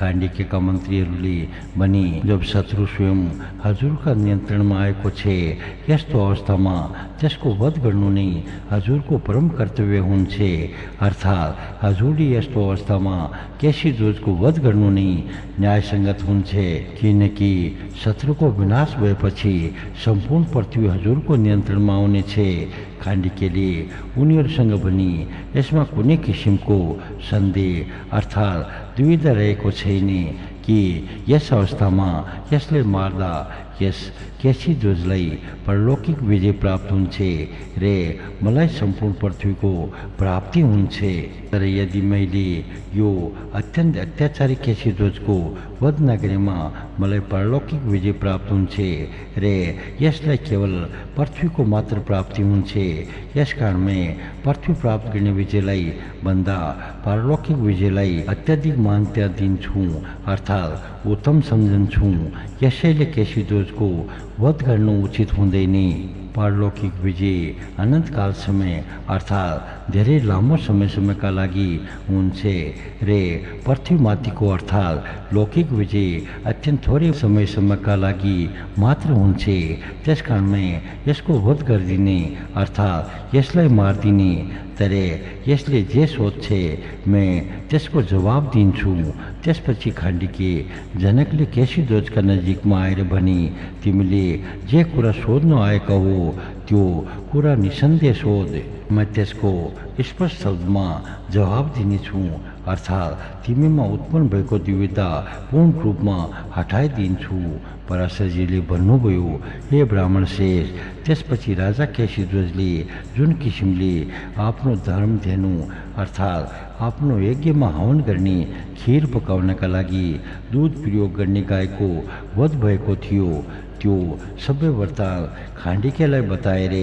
खाण्डिकेका मन्त्रीहरूले भने, जब शत्रु स्वयं हजुरका नियन्त्रणमा आएको छ, यस्तो अवस्थामा त्यसको वध गर्नु नै हजुरको परम कर्तव्य हुन्छ। अर्थात् हजुरले यस्तो अवस्थामा केशीध्वजको वध गर्नु नै न्यायसङ्गत हुन्छ, किनकि शत्रुको विनाश भएपछि सम्पूर्ण पृथ्वी हजुरको नियन्त्रणमा आउनेछ। खाण्डिकेले उनीहरूसँग भनी, यसमा कुनै किसिमको सन्देह अर्थात् दुविधा रहेको छैन कि यस अवस्थामा यसले मार्दा यस केशीध्वजलाई परलौकिक विजय प्राप्त हुन्छ रे मलाई सम्पूर्ण पृथ्वीको प्राप्ति हुन्छ। तर यदि मैले यो अत्यन्त अत्याचारी केशीध्वजको वध नगरेमा मलाई परलौकिक विजय प्राप्त हुन्छ रे यसलाई केवल पृथ्वीको मात्र प्राप्ति हुन्छ। यसकारण मैं पृथ्वी प्राप्त गर्ने विजयलाई भन्दा परलौकिक विजयलाई अत्याधिक मान्यता दिन्छु अर्थात् उत्तम सम्झन्छु। यसैले केशीध्वजको वध गर्नु उचित हुँदैन। पारलौकिक विजय अनन्तकाल समय अर्थात् धेरै लामो समयसम्मका लागि हुन्छ रे पृथ्वीमाथिको अर्थात् लौकिक विजय अत्यन्त थोरै समयसम्मका लागि मात्र हुन्छ। त्यसकारण मैं यसको वध गरिदिने अर्थात् यसलाई मारिदिने, तर यसले जे सोध्छ मैं त्यसको जवाब दिन्छु। त्यसपछि खाण्डिके जनकले केशीध्वजका नजिकमा आएर भने, तिमीले जे कुरा सोध्न आएका हो त्यो कुरा निसन्देह सोध, मैं त्यसको स्पष्ट शब्दमा जवाब दिनेछु अर्थात् तिमीमा उत्पन्न भएको दुविधा पूर्ण रूपमा हटाइदिन्छु। पराशरजीले भन्नुभयो, हे ब्राह्मण शेष, त्यसपछि राजा केशीध्वजले जुन किसिमले आफ्नो धर्म धेनु अर्थात् आफ्नो यज्ञमा हवन गर्ने खीर पकाउनका लागि दूध प्रयोग गर्ने गाईको वध भएको थियो त्यो सबै वृत्तान्त खाण्डिकेलाई बताएर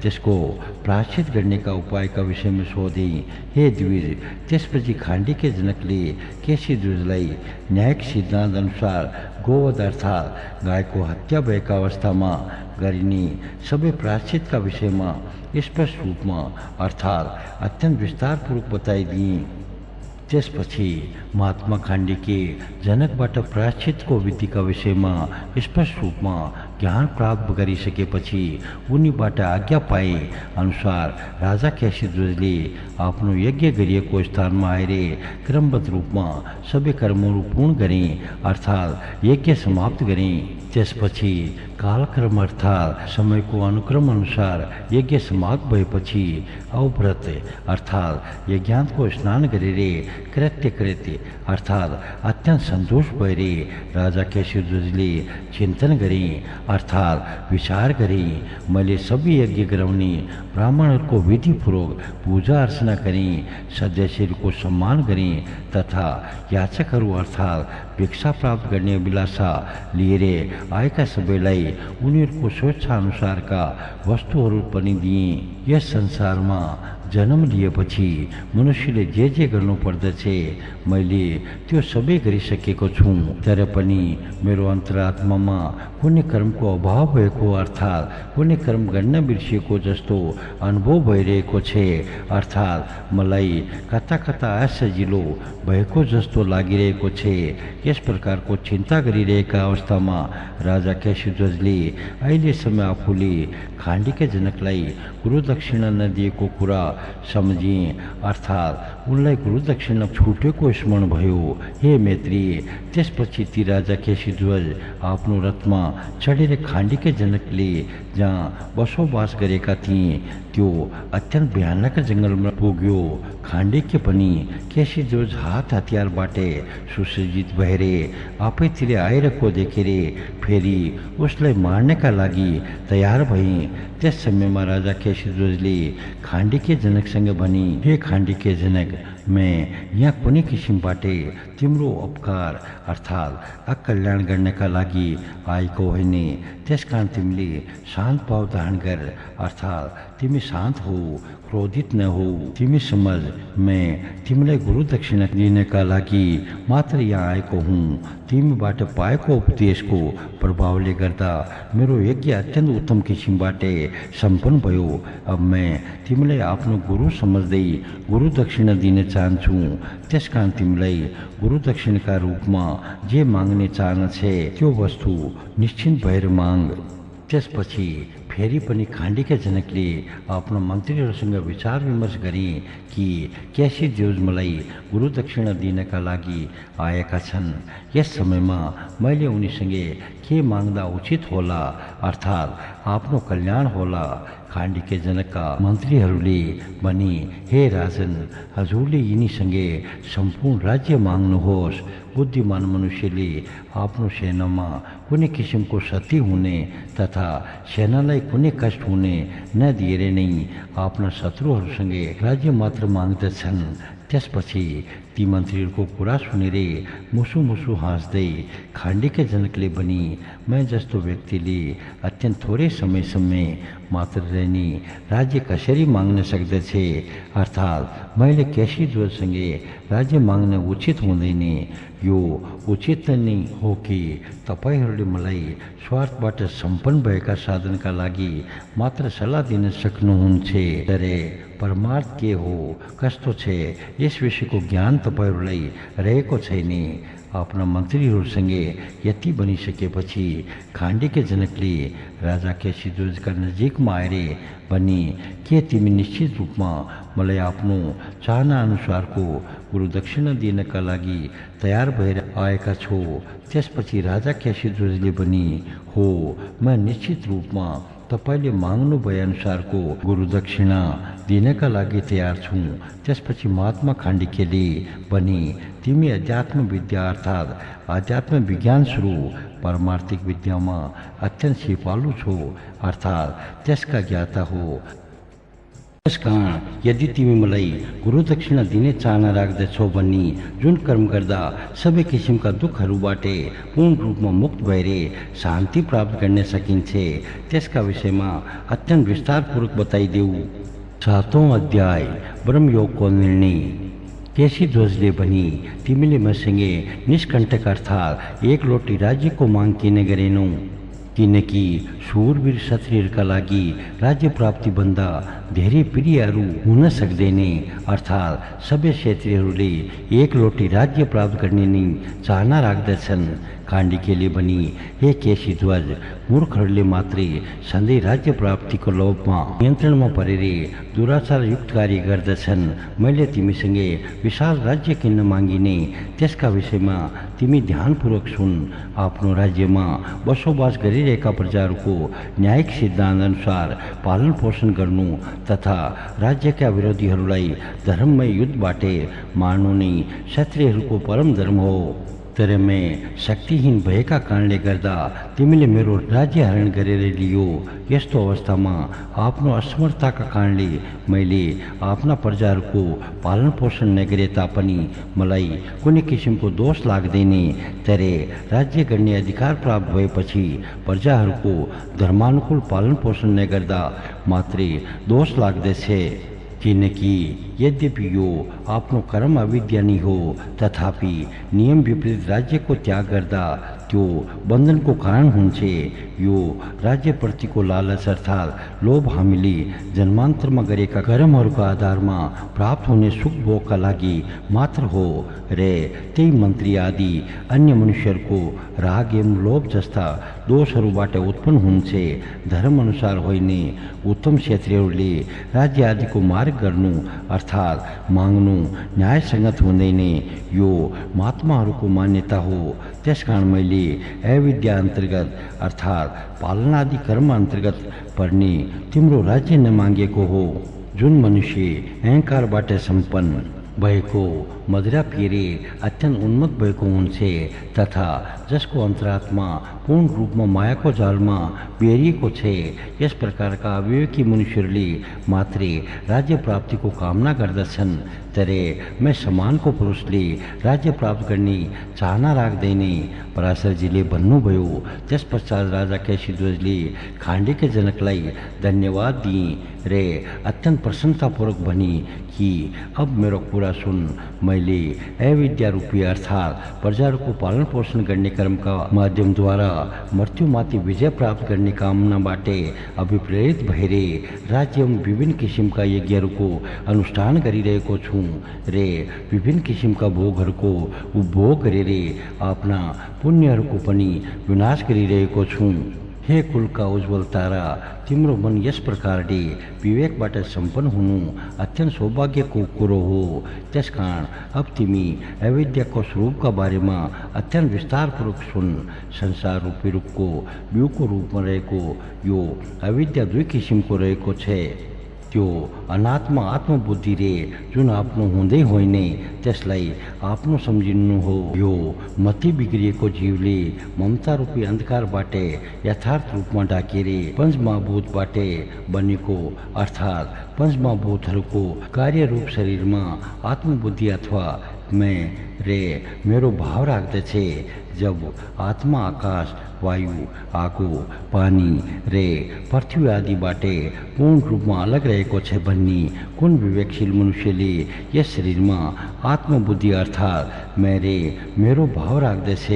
त्यसको प्रायश्चित गर्नेका उपायका विषयमा सोधे। हे द्विज, त्यसपछि खाण्डिके जनकले केशीध्वजलाई न्यायिक सिद्धान्त अनुसार गोवध अर्थात् गाईको हत्या भएका अवस्थामा गरिने सबै प्रायश्चितका विषयमा स्पष्ट रूपमा अर्थात् अत्यन्त विस्तारपूर्वक बताइदिए। त्यसपछि महात्मा खाण्डीके जनकबाट प्रायश्चितको विधिका विषयमा स्पष्ट रूपमा ज्ञान प्राप्त गरिसकेपछि उनीबाट आज्ञा पाए अनुसार राजा केशीध्वजले आफ्नो यज्ञ गरिएको स्थानमा आएर क्रमबद्ध रूपमा सबै कर्महरू पूर्ण गरे अर्थात् यज्ञ समाप्त गरे। त्यसपछि कालक्रम अर्थात् समयको अनुक्रम अनुसार यज्ञ समाप्त भएपछि अव्रत अर्थात् यज्ञान्तको स्नान गरेर कृत्य अर्थात् अत्यन्त सन्तोष भएर राजा केशीध्वजले चिन्तन गरे अर्थात् विचार गरे मैले सबै यज्ञ गराउने ब्राह्मणहरूको विधिपूर्वक पूजा अर्चना गरेँ, सदस्यहरूको सम्मान गरेँ तथा याचकहरू अर्थात् भिक्षा प्राप्त गर्ने अभिलाषा लिएर आएका सबैलाई उनीहरूको स्वेच्छाअनुसारका वस्तुहरू पनि दिए। यस संसारमा जन्म लिएपछि मनुष्यले जे जे गर्नुपर्दछ मैले त्यो सबै गरिसकेको छु, तर पनि मेरो अन्तरात्मामा कुनै कर्मको अभाव भएको अर्थात् कुनै कर्म गर्न बिर्सिएको जस्तो अनुभव भइरहेको छ अर्थात् मलाई कता कता असजिलो भएको जस्तो लागिरहेको छ। यस प्रकारको चिन्ता गरिरहेका अवस्थामा राजा केशीध्वजले अहिलेसम्म आफूले खाण्डीका जनकलाई गुरुदक्षिणा नदिएको कुरा सम्झे अर्थात् उनलाई गुरुदक्षिणा छुटेको स्मरण भयो। हे मैत्री, त्यसपछि ती राजा केशीध्वज आफ्नो रथमा चढेर खाण्डीका जनकले जहाँ बसोबास गरेका थिए त्यो अत्यन्त भयानक जङ्गलमा पुग्यो। खाण्डीके पनि केशीध्वज हात हतियारबाट सुसज्जित भएर आफैतिर आइरहेको देखेर फेरि उसलाई मार्नका लागि तयार भए। त्यस समयमा राजा केशीध्वजले खाण्डीके जनकसँग भने, हे खाण्डीके जनक, मैं यहाँ कुनै किसिमबाट तिम्रो उपकार अर्थात् अकल्याण गर्नका लागि आएको होइन। त्यसकारण तिमीले शान्त भाव धारण गर अर्थात् तिमी शान्त हो, क्रोधित न हो। तिमी समझ मैं तिमीलाई गुरु दक्षिणा दिनका लागि मात्र यहाँ आएको हुँ। तिमीबाट पाएको उपदेशको प्रभावले गर्दा मेरो यज्ञ अत्यन्त उत्तम किसिमबाट सम्पन्न भयो। अब मैं तिमीलाई आफ्नो गुरु सम्झ्दै गुरु दक्षिणा दिन चाहन्छु। त्यसकारण तिमीलाई गुरु दक्षिणाका रूपमा जे माग्ने चाहना छ त्यो वस्तु निश्चिन्त भएर माग। त्यसपछि फेरि पनि खाण्डीका जनकले आफ्नो मन्त्रीहरूसँग विचार विमर्श गरे कि केशीध्वज मलाई गुरु दक्षिणा दिनका लागि आएका छन्। यस समयमा मैले उनीसँग के माग्दा उचित होला अर्थात् आफ्नो कल्याण होला। खाण्डीके जनकका मन्त्रीहरूले भने, हे राजन, हजुरले यिनीसँग सम्पूर्ण राज्य माग्नुहोस्। बुद्धिमान मनुष्यले आफ्नो सेनामा कुनै किसिमको क्षति हुने तथा सेनालाई कुनै कष्ट हुने नदिएर नै आफ्ना शत्रुहरूसँग राज्य मात्र माग्दछन्। त्यसपछि ती मन्त्रीहरूको कुरा सुनेर मुसु मुसु हाँस्दै खाण्डीके जनकले पनि, मैं जस्तो व्यक्तिले अत्यन्त थोरै समयसम्म मात्र रहने राज्य कसरी माग्न सक्दछ अर्थात् मैले केशीध्वजसँग राज्य माग्न उचित हुँदैन। यो उचित नै हो कि तपाईहरूले मलाई स्वार्थबाट सम्पन्न भएका साधनका लागि मात्र सल्लाह दिन सक्नुहुन्छ, तर परमार्थ के हो कस्तो छ यस विषयको ज्ञान तपाईहरूलाई रहेको छैन। आफ्ना मन्त्रीहरूसँग यति भनिसकेपछि खाण्डीके जनकले राजा केशीध्वजका नजिकमा आएर भने, के तिमी निश्चित रूपमा मलाई आफ्नो चाहना अनुसारको गुरु दक्षिणा दिनका लागि तयार भएर आएका छौ? त्यसपछि राजा केशीध्वजले पनि, हो, म निश्चित रूपमा तपाईले माग्नु भए अनुसारको गुरु दक्षिणा दिनका लागि तयार छु। त्यसपछि महात्मा खाण्डीकेले भने, तिमी अध्यात्म विद्या अर्थात् आध्यात्म विज्ञान स्वरूप पारमार्थिक विद्यामा अत्यन्त सिपालु छौ अर्थात् त्यसका ज्ञाता हो। त्यसकारण यदि तिमी मलाई गुरु दक्षिणा दिने चाहना राख्दछौ भने जुन कर्म गर्दा सबै किसिमका दुःखहरूबाट पूर्ण रूपमा मुक्त भएर शान्ति प्राप्त गर्न सकिन्छ त्यसका विषयमा अत्यन्त विस्तारपूर्वक बताइदेऊ। 7औं अध्याय ब्रह्मयोगको निर्णय। केशीध्वजले भने, तिमीले मसँग निष्कण्टक अर्थात् एक लोटी राज्यको माग किन गरेनौ? किनकि शूरवीर क्षत्रियका लागि राज्य प्राप्ति भन्दा धेरै प्रियहरू हुन सक्दैन। अर्थात् सबै क्षेत्रीहरूले एक लोटी राज्य प्राप्त गर्ने नै चाहना राख्दछन्। काण्डिकेले भनी, हे केशीध्वज, मूर्खहरूले मात्रै सधैँ राज्य प्राप्तिको लोभमा नियन्त्रणमा परेर दुराचारयुक्त कार्य गर्दछन्। मैले तिमीसँगै विशाल राज्य किन्न मागिने, त्यसका विषयमा तिमी ध्यानपूर्वक सुन। आफ्नो राज्यमा बसोबास गरिरहेका प्रजाहरूको न्यायिक सिद्धान्त अनुसार पालन पोषण गर्नु तथा राज्यका विरोधीहरूलाई धर्ममय युद्धबाट मार्नु नै क्षत्रियहरूको परम धर्म हो। तर मैं शक्तिहीन भएका कारणले गर्दा तिमीले मेरो राज्य हरण गरेर लियो। यस्तो अवस्थामा आफ्नो असमर्थताका कारणले मैले आफ्ना प्रजाहरूको पालन पोषण नगरे तापनि मलाई कुनै किसिमको दोष लाग्दैन। तर राज्य गर्ने अधिकार प्राप्त भएपछि प्रजाहरूको धर्मानुकूल पालन पोषण नगर्दा मात्रै दोष लाग्दछ। किनकि यद्यपि यो आफ्नो कर्म अविद्या नै हो, तथापि नियम विपरीत राज्यको त्याग गर्दा त्यो बन्धनको कारण हुन्छ। यो राज्यप्रतिको लालच अर्थात् लोभ हामीले जन्मान्तरमा गरेका कर्महरूको आधारमा प्राप्त हुने सुख भोगका लागि मात्र हो र त्यही मन्त्री आदि अन्य मनुष्यहरूको राग एवं लोभ जस्ता दोषहरूबाट उत्पन्न हुन्छ। धर्मअनुसार होइन। उत्तम क्षेत्रीहरूले राज्य आदिको मार्ग गर्नु अर्थात् माग्नु न्यायसङ्गत हुँदैन। यो महात्माहरूको मान्यता हो। त्यसकारण मैले अविद्या अन्तर्गत अर्थात् पालनादि कर्म अन्तर्गत पर्ने तिम्रो राज्य नमागेको हो। जुन मनुष्य अहङ्कारबाट सम्पन्न भएको, मदिरा पिएर अत्यन्त उन्मत्त भएको हुन्छ तथा जसको अन्तरात्मा पूर्ण रूपमा मायाको जालमा बेरिएको छ, यस प्रकारका अविवेकी मनुष्यहरूले मात्रै राज्य प्राप्तिको कामना गर्दछन्। तर मैं समानको पुरुषले राज्य प्राप्त गर्ने चाहना राख्दैन। पराशरजीले भन्नुभयो। त्यस पश्चात राजा केशीध्वजले खाण्डेकी जनकलाई धन्यवाद दिए र अत्यन्त प्रसन्नतापूर्वक भने कि अब मेरो कुरा सुन। मैले अविद्या रूपी अर्थात् प्रजाहरूको पालन पोषण गर्ने कर्मका माध्यमद्वारा मृत्युमाथि विजय प्राप्त गर्ने कामनाबाट अभिप्रेरित भएर राज्य एवं विभिन्न किसिमका यज्ञहरूको अनुष्ठान गरिरहेको छु र विभिन्न किसिमका भोगहरूको उपभोग गरेर आफ्ना पुण्यहरूको पनि विनाश गरिरहेको छु। हे कुलका उज्जवल तारा, तिम्रो मन यस प्रकारले विवेकबाट सम्पन्न हुनु अत्यन्त सौभाग्यको कुरो हो। त्यसकारण अब तिमी अविद्याको स्वरूपका बारेमा अत्यन्त विस्तारपूर्वक सुन। संसार रूपी रुखको बिउको रूपमा रहेको यो अविद्या दुई किसिमको रहेको छ। त्यो अनात्मा आत्मबुद्धि रे जुन आफ्नो हुँदै होइन त्यसलाई आफ्नो सम्झिनु हो। यो मति बिग्रिएको जीवले ममता रूपी अन्धकारबाट यथार्थ रूपमा ढाकेर पञ्चमहाभूतबाट बनेको अर्थात् पञ्चमहाभूतहरूको कार्यरूप शरीरमा आत्मबुद्धि अथवा मैं रे मेरो भाव राख्दछ। जब आत्मा आकाश, वायु, आगो, पानी रे पृथ्वी आदिबाट पूर्ण रूपमा अलग रहेको छ भन्ने कुन विवेकशील मनुष्यले यस शरीरमा आत्मबुद्धि अर्थात् मेरो भाव राख्दछ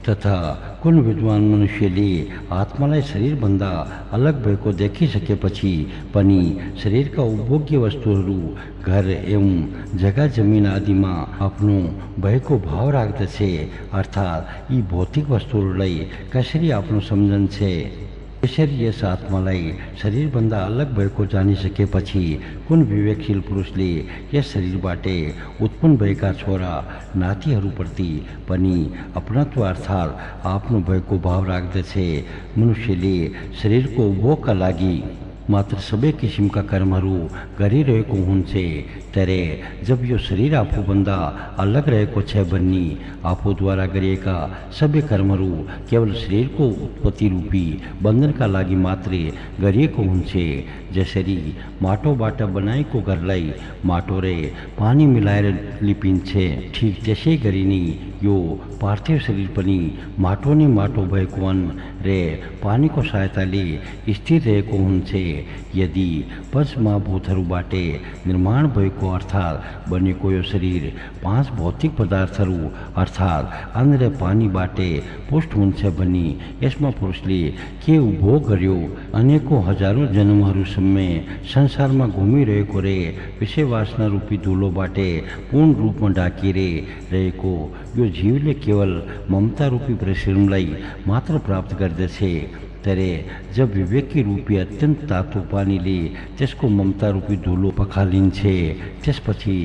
तथा कुन विद्वान मनुष्यले आत्मालाई शरीरभन्दा अलग भएको देखिसकेपछि पनि शरीरका उपभोग्य वस्तुहरू, घर एवं जग्गा जमिन आदिमा आफ्नो भएको भाव राख्दछ अर्थात् यी भौतिक वस्तुहरूलाई कसरी आफ्नो सम्झन्छ। यसरी यस आत्मालाई शरीरभन्दा अलग भएको जानिसकेपछि कुन विवेकशील पुरुषले यस शरीरबाट उत्पन्न भएका छोरा नातिहरूप्रति पनि अपनत्व अर्थात् आफ्नो भएको भाव राख्दछ। मनुष्यले शरीरको उपभोगका लागि मात्र सबै किसिमका कर्महरू गरिरहेको हुन्छ। तर जब यो शरीर आफूभन्दा अलग रहेको छ भन्ने आफूद्वारा गरिएका सबै कर्महरू केवल शरीरको उत्पत्ति रूपी बन्धनका लागि मात्रै गरिएको हुन्छ। जसरी माटोबाट बनाएको घरलाई माटो र पानी मिलाएर लिपिन्छ, ठिक त्यसै गरी नै यो पार्थिव शरीर पनि माटो नै माटो भएको हुन् र पानीको सहायताले स्थिर रहेको हुन्छ। यदि पञ्चमहाभूतहरूबाट निर्माण भएको अर्थात् बनेको यो शरीर 5 भौतिक पदार्थहरू अर्थात् अन्न र पानीबाट पुष्ट हुन्छ भने यसमा पुरुषले के उपभोग गर्यो? अनेकौं हजारौं जन्महरूसम्म संसारमा घुमिरहेको रे विषय वासना रूपी धुलोबाट पूर्ण रूपमा ढाकिएर रहेको यो जीवले केवल ममता रूपी परिश्रमलाई मात्र प्राप्त गर्दछ। तर जब विवेकी रूपी अत्यन्त तातो पानीले त्यसको ममता रूपी धुलो पखालिन्छ, त्यसपछि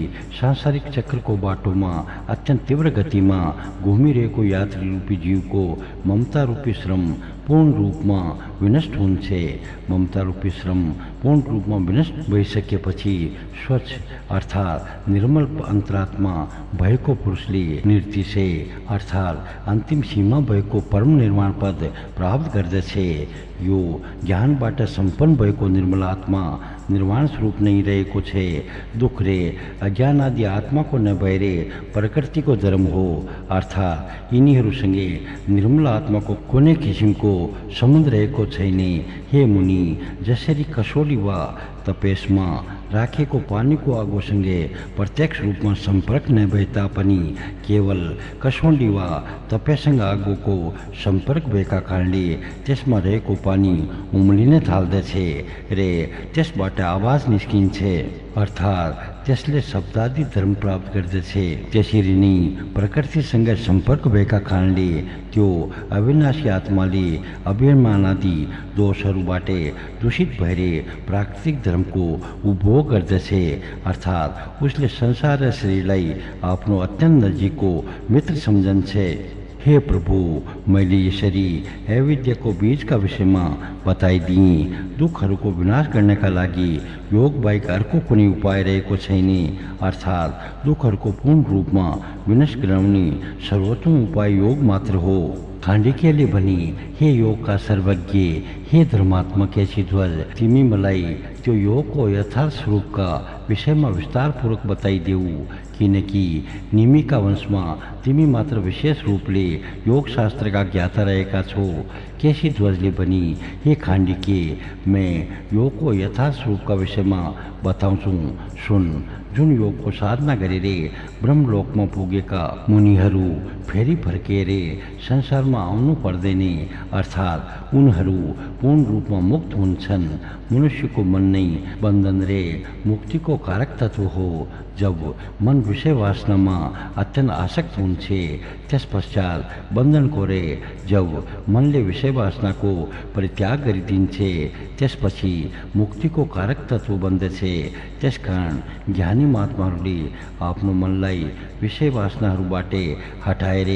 सांसारिक चक्रको बाटोमा अत्यन्त तीव्र गतिमा घुमिरहेको यात्री रूपी जीवको ममता रूपी श्रम पूर्ण रूपमा विनष्ट हुन्छ। ममता रूपी श्रम पूर्ण रूपमा विनष्ट भइसकेपछि स्वच्छ अर्थात् निर्मल अन्तरात्मा भएको पुरुषले निर्तिश अर्थात् अन्तिम सीमा भएको परम निर्वाण पद प्राप्त गर्दछ। यो ज्ञानबाट सम्पन्न भएको निर्मल आत्मा निर्वाण स्वरूप नै रहेको छ। दुख रे अज्ञान आदि आत्माको नभएर प्रकृतिको धर्म हो अर्थात् यिनीहरूसँगै निर्मल आत्माको कुनै किसिमको सम्बन्ध रहेको छैन। हे मुनि, जसरी कसौली वा तपेसमा राखेको पानीको आगोसँगै प्रत्यक्ष रूपमा सम्पर्क नभए तापनि केवल कसौली वा तपेसँग आगोको सम्पर्क भएका कारणले त्यसमा रहेको पानी उम्लिन थाल्दछ र त्यसबाट आवाज निस्किन्छ अर्थात् त्यसले शब्दादि धर्म प्राप्त गर्दछ। त्यसरी नै प्रकृतिसँग सम्पर्क भएका कारणले त्यो अविनाशी आत्माले अभिमान आदि दोषहरूबाट दूषित भएर प्राकृतिक धर्मको उपभोग गर्दछ अर्थात् उसले संसार र शरीरलाई आफ्नो अत्यन्त नजिकको मित्र सम्झन्छ। हे प्रभु, मैले यसरी अविद्याको बीजका विषयमा बताइदिएँ। दुखहरूको विनाश गर्नका लागि योग बाहेक अर्को कुनै उपाय रहेको छैन अर्थात् दुखहरूको पूर्ण रूपमा विनाश गराउने सर्वोत्तम उपाय योग मात्र हो। खाण्डिकीयले भने, हे योगका सर्वज्ञ, हे धर्मात्मा केशीध्वज, तिमी मलाई त्यो योगको यथार्थ स्वरूपका विषयमा विस्तारपूर्वक बताइदेऊ, किनकि निमिका वंशमा तिमी मात्र विशेष रूपले योग शास्त्रका ज्ञाता रहेका छौ। केशीध्वजले पनि, हे खाण्डिके, मैं योगको यथार्थ स्वरूपका विषयमा बताउँछु, सुन। जुन योगको साधना गरेर ब्रह्मलोकमा पुगेका मुनिहरू फेरि फर्केर संसारमा आउनु पर्दैन अर्थात् उनीहरू पूर्ण रूपमा मुक्त हुन्छन्। मनुष्यको मन नै बन्धन रे मुक्तिको कारक तत्व हो। जब मन विषय वासनामा अत्यन्त आसक्त हुन्छ, त्यस पश्चात बन्धनको रे जब मनले विषय वासनाको परित्याग गरिदिन्छ, त्यसपछि मुक्तिको कारक तत्व बन्दछ। त्यसकारण ज्ञानी महात्माहरूले आफ्नो मनलाई विषय वासनाहरूबाट हटाएर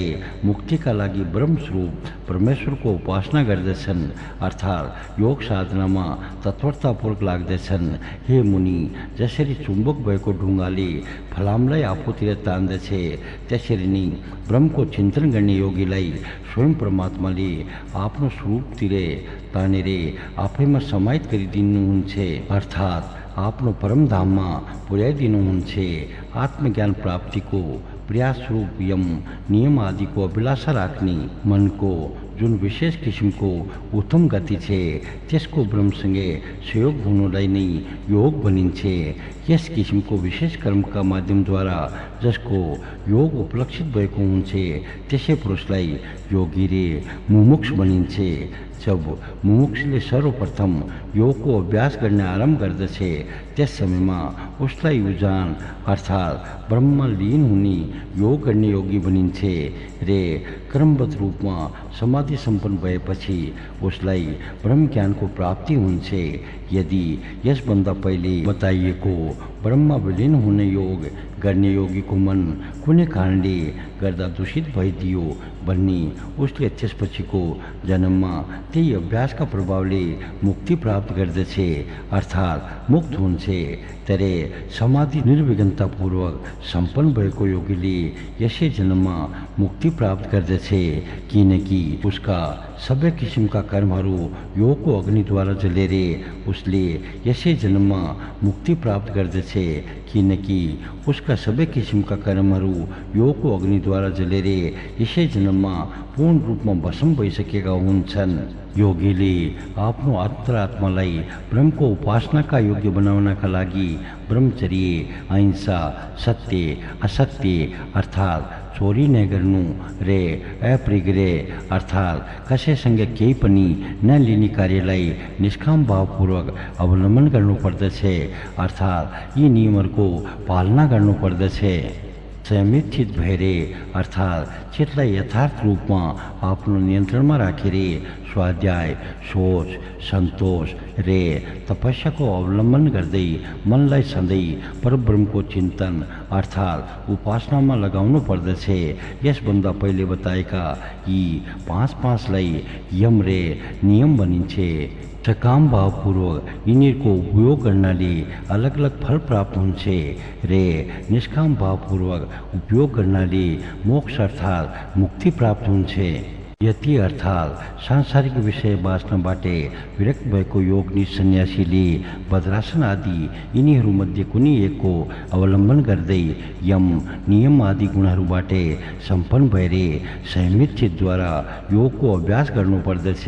मुक्तिका लागि ब्रह्मस्वरूप परमेश्वरको उपासना गर्दछन् अर्थात् योग साधनामा तत्परतापूर्वक लाग्दछन्। हे मुनि, जसरी चुम्बक भएको ढुङ्गाले फलामलाई आफूतिर तान्दछ, त्यसरी नै ब्रह्मको चिन्तन गर्ने योगीलाई स्वयं परमात्माले आफ्नो स्वरूपतिर तानेर आफैमा समाहित गरिदिनुहुन्छ अर्थात् आफ्नो परमधाममा पुर्याइदिनुहुन्छ। आत्मज्ञान प्राप्तिको प्रयास रूप यम नियम आदिको अभिलाषा राख्ने मनको जुन विशेष किसिमको उत्तम गति छ, त्यसको ब्रह्मसँगै सहयोग हुनुलाई नै योग भनिन्छ। यस किसिमको विशेष कर्मका माध्यमद्वारा जसको योग उपलक्षित भएको हुन्छ, त्यसै पुरुषलाई योगी रे मुमुक्ष भनिन्छ। जब मुमुक्षले सर्वप्रथम योगको अभ्यास गर्न आरम्भ गर्दछ, त्यस समयमा उसलाई उजान अर्थात् ब्रह्ममा लीन हुने योग गर्ने योगी भनिन्छ रे क्रमबद्ध रूपमा समाधि सम्पन्न भएपछि उसलाई ब्रह्म ज्ञानको प्राप्ति हुन्छ। यदि यसभन्दा पहिले बताइएको ब्रह्ममा विलीन हुने योग गर्ने योगीको मन कुनै कारणले गर्दा दूषित भइदियो भन्ने उसले त्यसपछिको जन्ममा त्यही अभ्यासका प्रभावले मुक्ति प्राप्त गर्दछ अर्थात् मुक्त हुन्छ। तर समाधि निर्विघ्नतापूर्वक सम्पन्न भएको योगीले यसै जन्ममा मुक्ति प्राप्त गर्दछ, किनकि उसका सबै किसिमका कर्महरू योगको अग्निद्वारा जलेर उसले यसै जन्ममा मुक्ति प्राप्त गर्दछ। पर्दछे किनकि उसका सबै किसिमका कर्महरू योगको अग्निद्वारा जलेर यसै जन्ममा पूर्ण रूपमा भस्म भइसकेका हुन्छन्। योगीले आफ्नो अन्तरात्मालाई ब्रह्मको उपासनाका योग्य बनाउनका लागि ब्रह्मचर्य, अहिंसा, सत्य, असत्य अर्थात् चोरी नगर्नु रे अप्रिग्रे अर्थात् कसैसँग केही पनि नलिने कार्यलाई निष्काम भावपूर्वक अवलम्बन गर्नुपर्दछ अर्थात् यी नियमहरूको पालना गर्नुपर्दछ। संयमित चित भएर अर्थात् चितलाई यथार्थ रूपमा आफ्नो नियन्त्रणमा राखेर स्वाध्याय, सोच, सन्तोष रे तपस्याको अवलम्बन गर्दै मनलाई सधैँ परब्रह्मको चिन्तन अर्थात् उपासनामा लगाउनु पर्दछ। यसभन्दा पहिले बताएका यी 5लाई यम रे नियम भनिन्छ। सकाम भावपूर्वक यिनीहरूको उपयोग गर्नाले अलग अलग फल प्राप्त हुन्छ रे निष्काम भावपूर्वक उपयोग गर्नाले मोक्ष अर्थात् मुक्ति प्राप्त हुन्छ। यति अर्थात् सांसारिक विषय बाँच्नबाट विरक्त भएको योगनिष्ठ सन्यासीले वज्रासन आदि यिनीहरूमध्ये कुनै एकको अवलम्बन गर्दै यम, नियम आदि गुणहरूबाट सम्पन्न भएर संयमित चितद्वारा योगको अभ्यास गर्नुपर्दछ।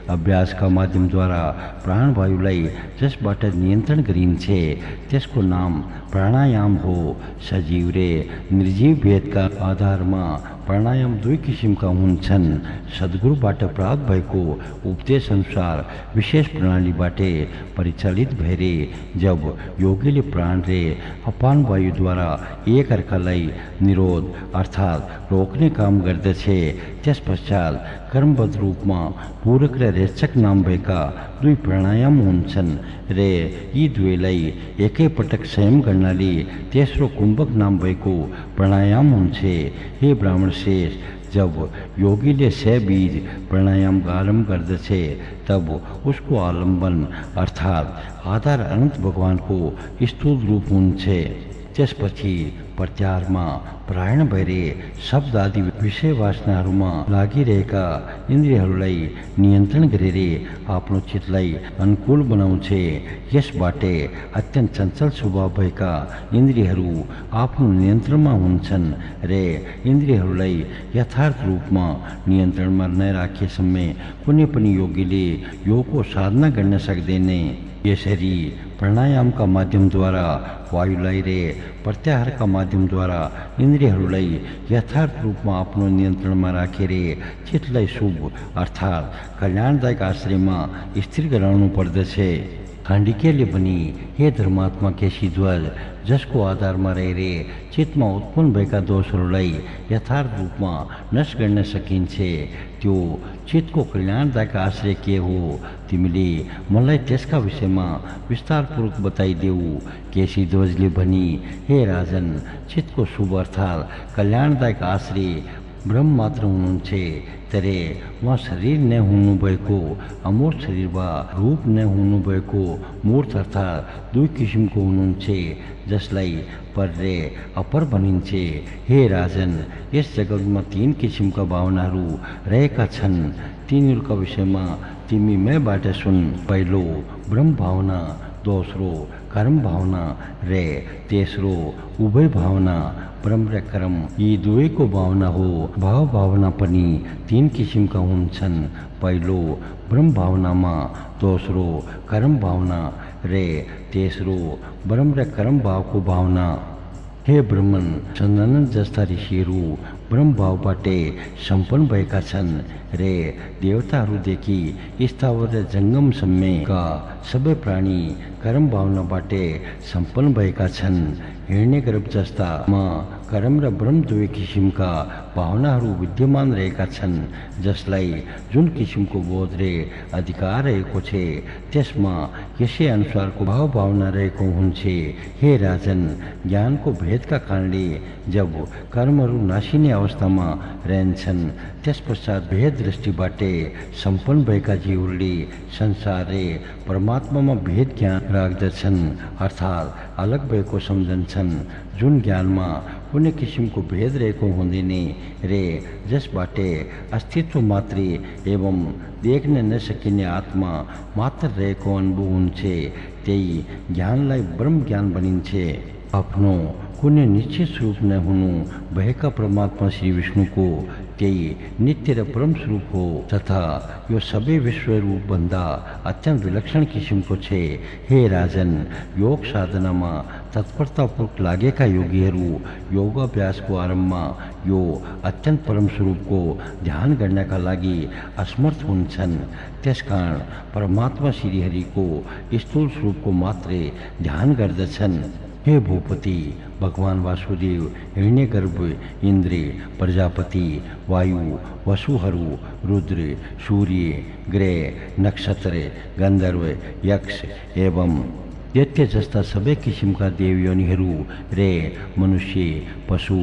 अभ्यासका माध्यमद्वारा प्राणवायुलाई जसबाट नियन्त्रण गरिन्छ त्यसको नाम प्राणायाम हो। सजीव रे निर्जीव भेदका आधारमा प्राणायाम 2 किसिमका हुन्छन्। सद्गुरुबाट प्राप्त भएको उपदेश अनुसार विशेष प्रणालीबाट परिचालित भएर जब योगीले प्राण रे अपान वायुद्वारा एक अर्कालाई निरोध अर्थात् रोक्ने काम गर्दछ त्यस पश्चात कर्मबद्ध रूपमा पूरक र रेचक नाम भएका 2 प्राणायाम हुन्छन् रे यी दुवैलाई एकैपटक संयम गर्नाले तेस्रो कुम्भक नाम भएको प्राणायाम हुन्छ। हे ब्राह्मण श्रेष्ठ, जब योगीले 100 बीज प्राणायाम आरम्भ गर्दछ तब उसको आलम्बन अर्थात् आधार अनन्त भगवानको स्थूल रूप हुन्छ। त्यसपछि प्रत्याहारमा परायण भएर शब्द आदि विषय वासनाहरूमा लागिरहेका इन्द्रियहरूलाई नियन्त्रण गरेर आफ्नो चितलाई अनुकूल बनाउँछ। यसबाट अत्यन्त चञ्चल स्वभाव भएका इन्द्रियहरू आफ्नो नियन्त्रणमा हुन्छन् रे इन्द्रियहरूलाई यथार्थ रूपमा नियन्त्रणमा नराखेसम्म कुनै पनि योगीले योगको साधना गर्न सक्दैन। यसरी प्राणायामका माध्यमद्वारा वायुलाई रे प्रत्याहारका माध्यमद्वारा इन्द्रियहरूलाई यथार्थ रूपमा आफ्नो नियन्त्रणमा राखेर चितलाई शुभ अर्थात् कल्याणदायक आश्रयमा स्थिर गराउनु पर्दछ। खाण्डिकेले पनि हे धर्मात्मा केशीध्वज, जसको आधारमा रहेर चित्तमा उत्पन्न भएका दोषहरूलाई यथार्थ रूपमा नष्ट गर्न सकिन्छ त्यो चित्तको कल्याणदायक आश्रय के हो? तिमीले मलाई त्यसका विषयमा विस्तारपूर्वक बताइदेऊ। केशीध्वजले भनी, हे राजन, चित्तको शुभ अर्थात् कल्याणदायक आश्रय ब्रह्म मात्र हुनुहुन्छ। तर उहाँ शरीर नै हुनुभएको अमूर्त शरीर वा रूप नै हुनुभएको मूर्त अर्थात् 2 किसिमको हुनुहुन्छ जसलाई पर रे अपर भनिन्छ। हे राजन, यस जगतमा 3 किसिमका भावनाहरू रहेका छन्। तिनीहरूका विषयमा तिमी मैबाट सुन। पहिलो ब्रह्म भावना, दोस्रो कर्म भावना रे तेस्रो उभय भावना। ब्रह्म र कर्म यी दुवैको भावना हो। भाव भावना पनि 3 किसिमका हुन्छन्। पहिलो ब्रह्म भावनामा, दोस्रो कर्म भावना रे तेस्रो ब्रह्म र कर्म भावको भावना। हे ब्रह्मन, सनन्दन जस्ता ऋषिहरू ब्रह्म भावबाट सम्पन्न भएका छन् रे देवताहरूदेखि स्थावर र जङ्गमसम्मका सबै प्राणी कर्म भावनाबाट सम्पन्न भएका छन्। हिरण्यगर्भ जस्तामा कर्म र ब्रह्म 2 किसिमका भावनाहरू विद्यमान रहेका छन् जसलाई जुन किसिमको बोध रे अधिकार रहेको छ त्यसमा यसै अनुसारको भाव भावना रहेको हुन्छ। हे राजन, ज्ञानको भेदका कारणले जब कर्महरू नासिने अवस्थामा रहन्छन् त्यस पश्चात भेद दृष्टिबाट सम्पन्न भएका जीवहरूले संसार रे परमात्मामा भेद ज्ञान राख्दछन् अर्थात् अलग भएको सम्झन्छन्। जुन ज्ञानमा कुने किस्म को भेद रेको होंदे ने रे जस बाटे अस्तित्व मात्र एवं देखने न सकिने आत्मा मात्र रहेको अनुभव हुन्छे त्यही ज्ञानलाई ब्रह्म ज्ञान बनिन्छे। आफ्नो कुनै निश्चित स्वरूप न हुनु भएका परमात्मा श्री विष्णुको त्यही नित्य र परम स्वरूप हो तथा यो सबै विश्व रूप भन्दा अत्यन्त विलक्षण किसिमको छे। हे राजन, योग साधनामा तत्परतापूर्वक लागेका योगीहरू योगाभ्यासको आरम्भमा यो अत्यन्त परम स्वरूपको ध्यान गर्नका लागि असमर्थ हुन्छन्। त्यसकारण परमात्मा श्रीहरिको स्थूल स्वरूपको मात्रै ध्यान गर्दछन्। हे भूपति, भगवान वासुदेव हिरण्यगर्भ, इन्द्र, प्रजापति, वायु, वसुहरू, रुद्र, सूर्य, ग्रह, नक्षत्र, गन्धर्व, यक्ष एवं दैत्य जस्ता सबै किसिमका देवयोनिहरू रे मनुष्य, पशु,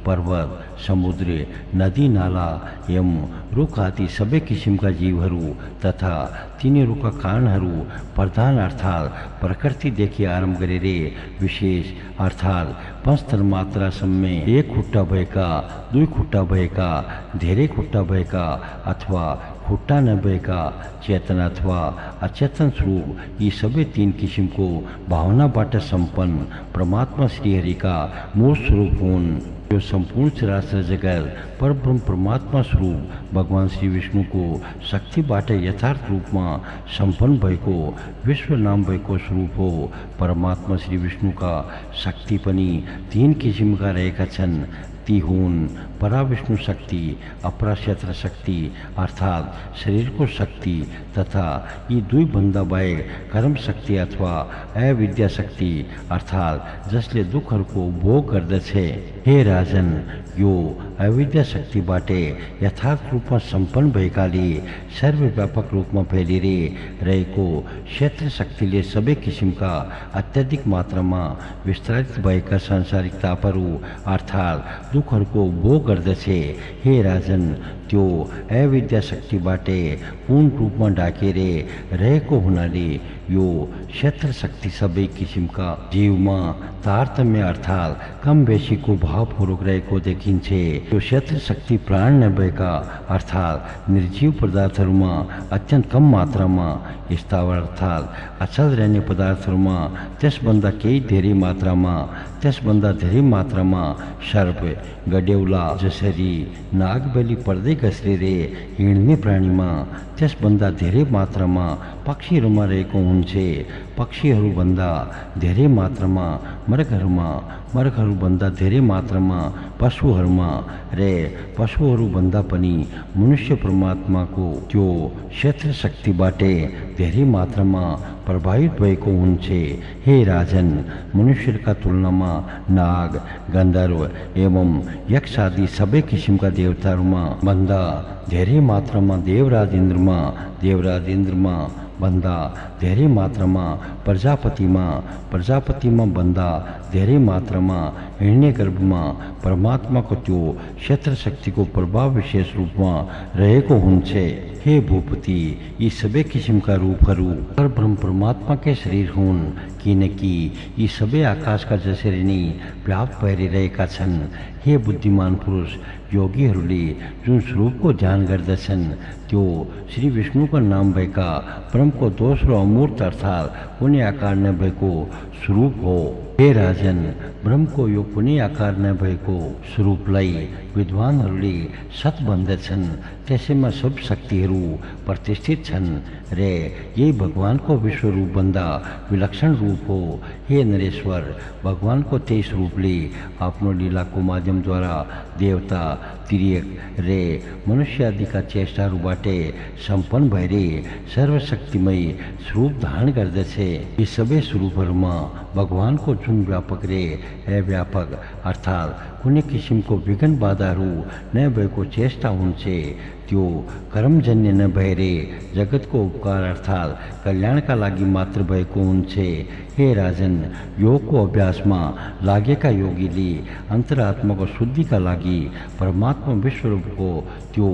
पर्वत, समुद्र, नदी नाला एवं रुख आदि सबै किसिमका जीवहरू तथा तिनीहरूका कारणहरू प्रधान अर्थात् प्रकृतिदेखि आरम्भ गरेर विशेष अर्थात् पाँच तन्मात्रासम्म एक खुट्टा भएका, दुई खुट्टा भएका, धेरै खुट्टा भएका अथवा खुट्टा नभएका, चेतन अथवा अचेतन स्वरूप यी सबै तीन किसिमको भावनाबाट सम्पन्न परमात्मा श्रीहरिका मूल स्वरूप हुन्। यो सम्पूर्ण चराचर जगत परब्रह्म परमात्मा स्वरूप भगवान श्री विष्णुको शक्तिबाट यथार्थ रूपमा सम्पन्न भएको विश्व नाम भएको स्वरूप हो। परमात्मा श्री विष्णुका शक्ति पनि तीन किसिमका रहेका छन्। ती हुन् पराविष्णु शक्ति, अपराक्षेत्र शक्ति अर्थात् शरीरको शक्ति तथा यी दुई भन्दा बाहेक कर्म शक्ति अथवा अविद्या शक्ति अर्थात् जसले दुःखहरूको भोग गर्दछे। हे राजन, यो अविद्या शक्तिबाट यथार्थ रूपमा सम्पन्न भएकाले सर्वव्यापक रूपमा फैलिरहेको क्षेत्र शक्तिले सबै किसिमका अत्याधिक मात्रामा विस्तारित भएका सांसारिक तापहरू अर्थात् दुःखहरूको भोग गर्दछे। हे राजन, त्यो अविद्या शक्तिबाट पूर्ण रूपमा ढाकेर रहेको हुनाले यो क्षेत्र शक्ति सबै किसिमका जीवमा तारतम्य अर्थात् कम बेसीको भावपूर्वक रहेको देखिन्छे। यो क्षेत्र शक्ति प्राण नभएका अर्थात् निर्जीव पदार्थहरूमा अत्यन्त कम मात्रामा, स्थावर अर्थात् अचल रहने पदार्थहरूमा त्यसभन्दा केही धेरै मात्रामा, त्यसभन्दा धेरै मात्रामा सर्प, गडेउला जसरी नागबली पर्दै घस्रेर हिँड्ने प्राणीमा, त्यसभन्दा धेरै मात्रामा पक्षीहरूमा रहेको हुन्छे। पक्षीहरूभन्दा धेरै मात्रामा मृगहरूमा, मृगहरूभन्दा धेरै मात्रामा पशुहरूमा र पशुहरूभन्दा पनि मनुष्य परमात्माको त्यो क्षेत्र शक्तिबाट धेरै मात्रामा प्रभावित भएको हुन्छे। हे राजन, मनुष्यका तुलनामा नाग, गन्धर्व एवं यक्ष आदि सबै किसिमका देवताहरूमा भन्दा धेरै मात्रामा देवराज इन्द्रमा भन्दा धेरै मात्रामा प्रजापतिमा भन्दा धेरै मात्रामा हिरण्यगर्भमा परमात्माको त्यो क्षेत्र शक्तिको प्रभाव विशेष रूपमा रहेको हुन्छे। हे भूपति, यी सबै किसिमका रूपहरू परब्रह्म परमात्माकै शरीर हुन्, किनकि यी सबै आकाशका जसरी नै व्याप्त भइरहेका छन्। हे बुद्धिमान पुरुष, योगीहरूले जुन स्वरूपको ध्यान गर्दछन् त्यो श्री विष्णुको नाम भएका परमको दोस्रो अमूर्त अर्थात् कुनै आकार नभएको स्वरूप हो। हे राजन, ब्रह्मको यो कुनै आकार नभएको स्वरूपलाई विद्वानहरूले सत भन्दछन्। त्यसैमा सब शक्तिहरू प्रतिष्ठित छन् र यही भगवानको विश्व रूपभन्दा विलक्षण रूप हो। हे नरेश्वर, भगवानको त्यही स्वरूपले आफ्नो लीलाको माध्यमद्वारा देवता, तिर्यक र मनुष्य आदिका चेष्टाहरूबाट सम्पन्न भएर सर्वशक्तिमय स्वरूप धारण गर्दछे। यी सबै स्वरूपहरूमा भगवानको जुन व्यापक र अव्यापक अर्थात् कुनै किसिमको विघ्न बाधाहरू नभएको चेष्टा हुन्छे त्यो कर्मजन्य नभएर जगतको उपकार अर्थात् कल्याणका लागि मात्र भएको हुन्छे। हे राजन, योगको अभ्यासमा लागेका योगीले अन्तरात्माको शुद्धिका लागि परमात्मा विश्वरूपको त्यो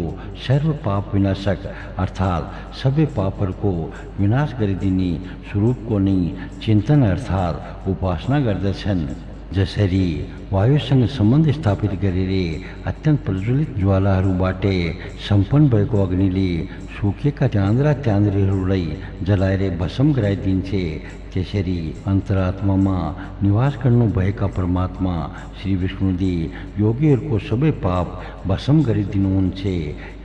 सर्व पाप विनाशक अर्थात् सबै पापहरूको विनाश गरिदिने स्वरूपको नै चिन्तन अर्थात् उपासना गर्दछन्। जसरी वायुसँग सम्बन्ध स्थापित गरेर अत्यन्त प्रज्वलित ज्वालाहरूबाटै सम्पन्न भएको अग्निले सुकेका त्यान्द्रा त्यान्द्रीहरूलाई जलाएर भस्म गराइदिन्छे। त्यसरी अन्तरात्मामा निवास गर्नुभएका परमात्मा श्री विष्णुले योगीहरूको सबै पाप भस्म गरिदिनुहुन्छ।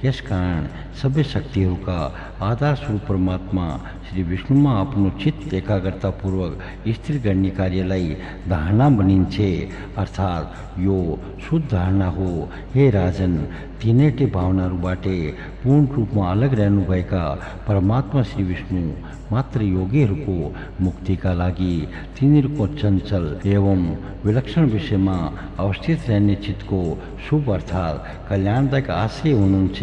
यसकारण सबै शक्तिहरूका आधार स्वरूप परमात्मा श्री विष्णुमा आफ्नो चित्त एकाग्रतापूर्वक स्थिर गर्ने कार्यलाई धारणा भनिन्छ। अर्थात् यो शुद्ध धारणा हो। हे राजन, तीनैटै भावनाहरूबाटै पूर्ण रूपमा अलग रहनुभएका परमात्मा श्री विष्णु मात्र योगीहरूको मुक्तिका लागि तिनीहरूको चञ्चल एवं विलक्षण विषयमा अवस्थित रहने चित्तको शुभ अर्थात् कल्याणदायक आश्रय हुनुहुन्छ।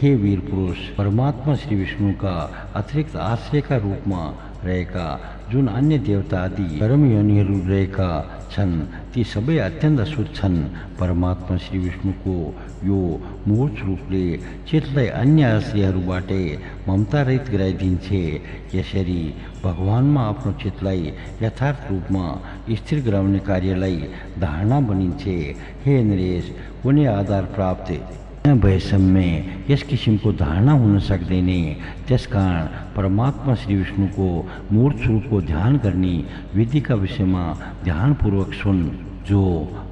हे वीर पुरुष, परमात्मा श्री विष्णुका अतिरिक्त आश्रयका रूपमा रहेका जुन अन्य देवता आदि कर्मयोनिहरू रहेका छन् ती सबै अत्यन्त अशुद्ध छन्। परमात्मा श्री विष्णुको यो मूर्त रूपले चित्तलाई अन्य आश्रयहरूबाटै ममता रहित गराइदिन्छ। यसरी भगवानमा आफ्नो चित्तलाई यथार्थ रूपमा स्थिर गराउने कार्यलाई धारणा भनिन्छ। हे नरेश, कुनै आधार प्राप्त भएसम्म यस किसिमको धारणा हुन सक्दैन। त्यसकारण परमात्मा श्री विष्णुको मूर्त स्वरूपको ध्यान गर्ने विधिका विषयमा ध्यानपूर्वक सुन। जो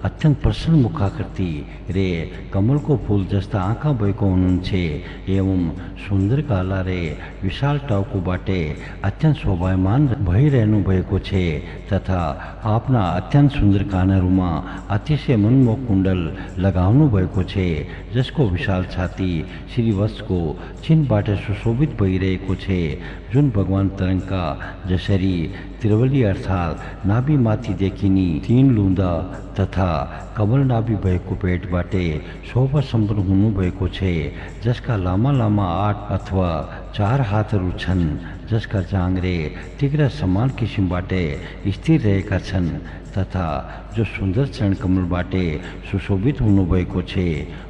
अत्यन्त प्रसन्न मुखाकृति रे कमलको फूल जस्ता आँखा भएको हुनुहुन्छ एवं सुन्दर गाला रे विशाल टाउकोबाटै अत्यन्त शोभायमान भइरहनु भएको छ तथा आफ्ना अत्यन्त सुन्दर कानहरूमा अतिशय मनमोहक कुण्डल लगाउनु भएको छ, जसको विशाल छाती श्रीवत्सको चिन्हबाट सुशोभित भइरहेको छ। जुन भगवान तरङ्गका जसरी त्रिवली अर्थात् नाभिमाथि देखिने तीन लुन्दा तथा कमल नाभि भएको पेटबाटै शोभा सम्पन्न हुनुभएको छ, जसका लामा लामा 8 अथवा 4 हातहरू छन्, जसका जाँघ्रे तिग्रा समान किसिमबाटै स्थिर रहेका छन् तथा जो सुन्दर चरण कमलबाटै सुशोभित हुनुभएको छ।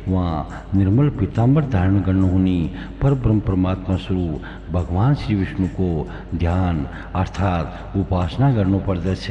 उहाँ निर्मल पीताम्बर धारण गर्नुहुने परब्रह्म परमात्मा स्वरूप भगवान श्री विष्णुको ध्यान अर्थात् उपासना गर्नुपर्दछ।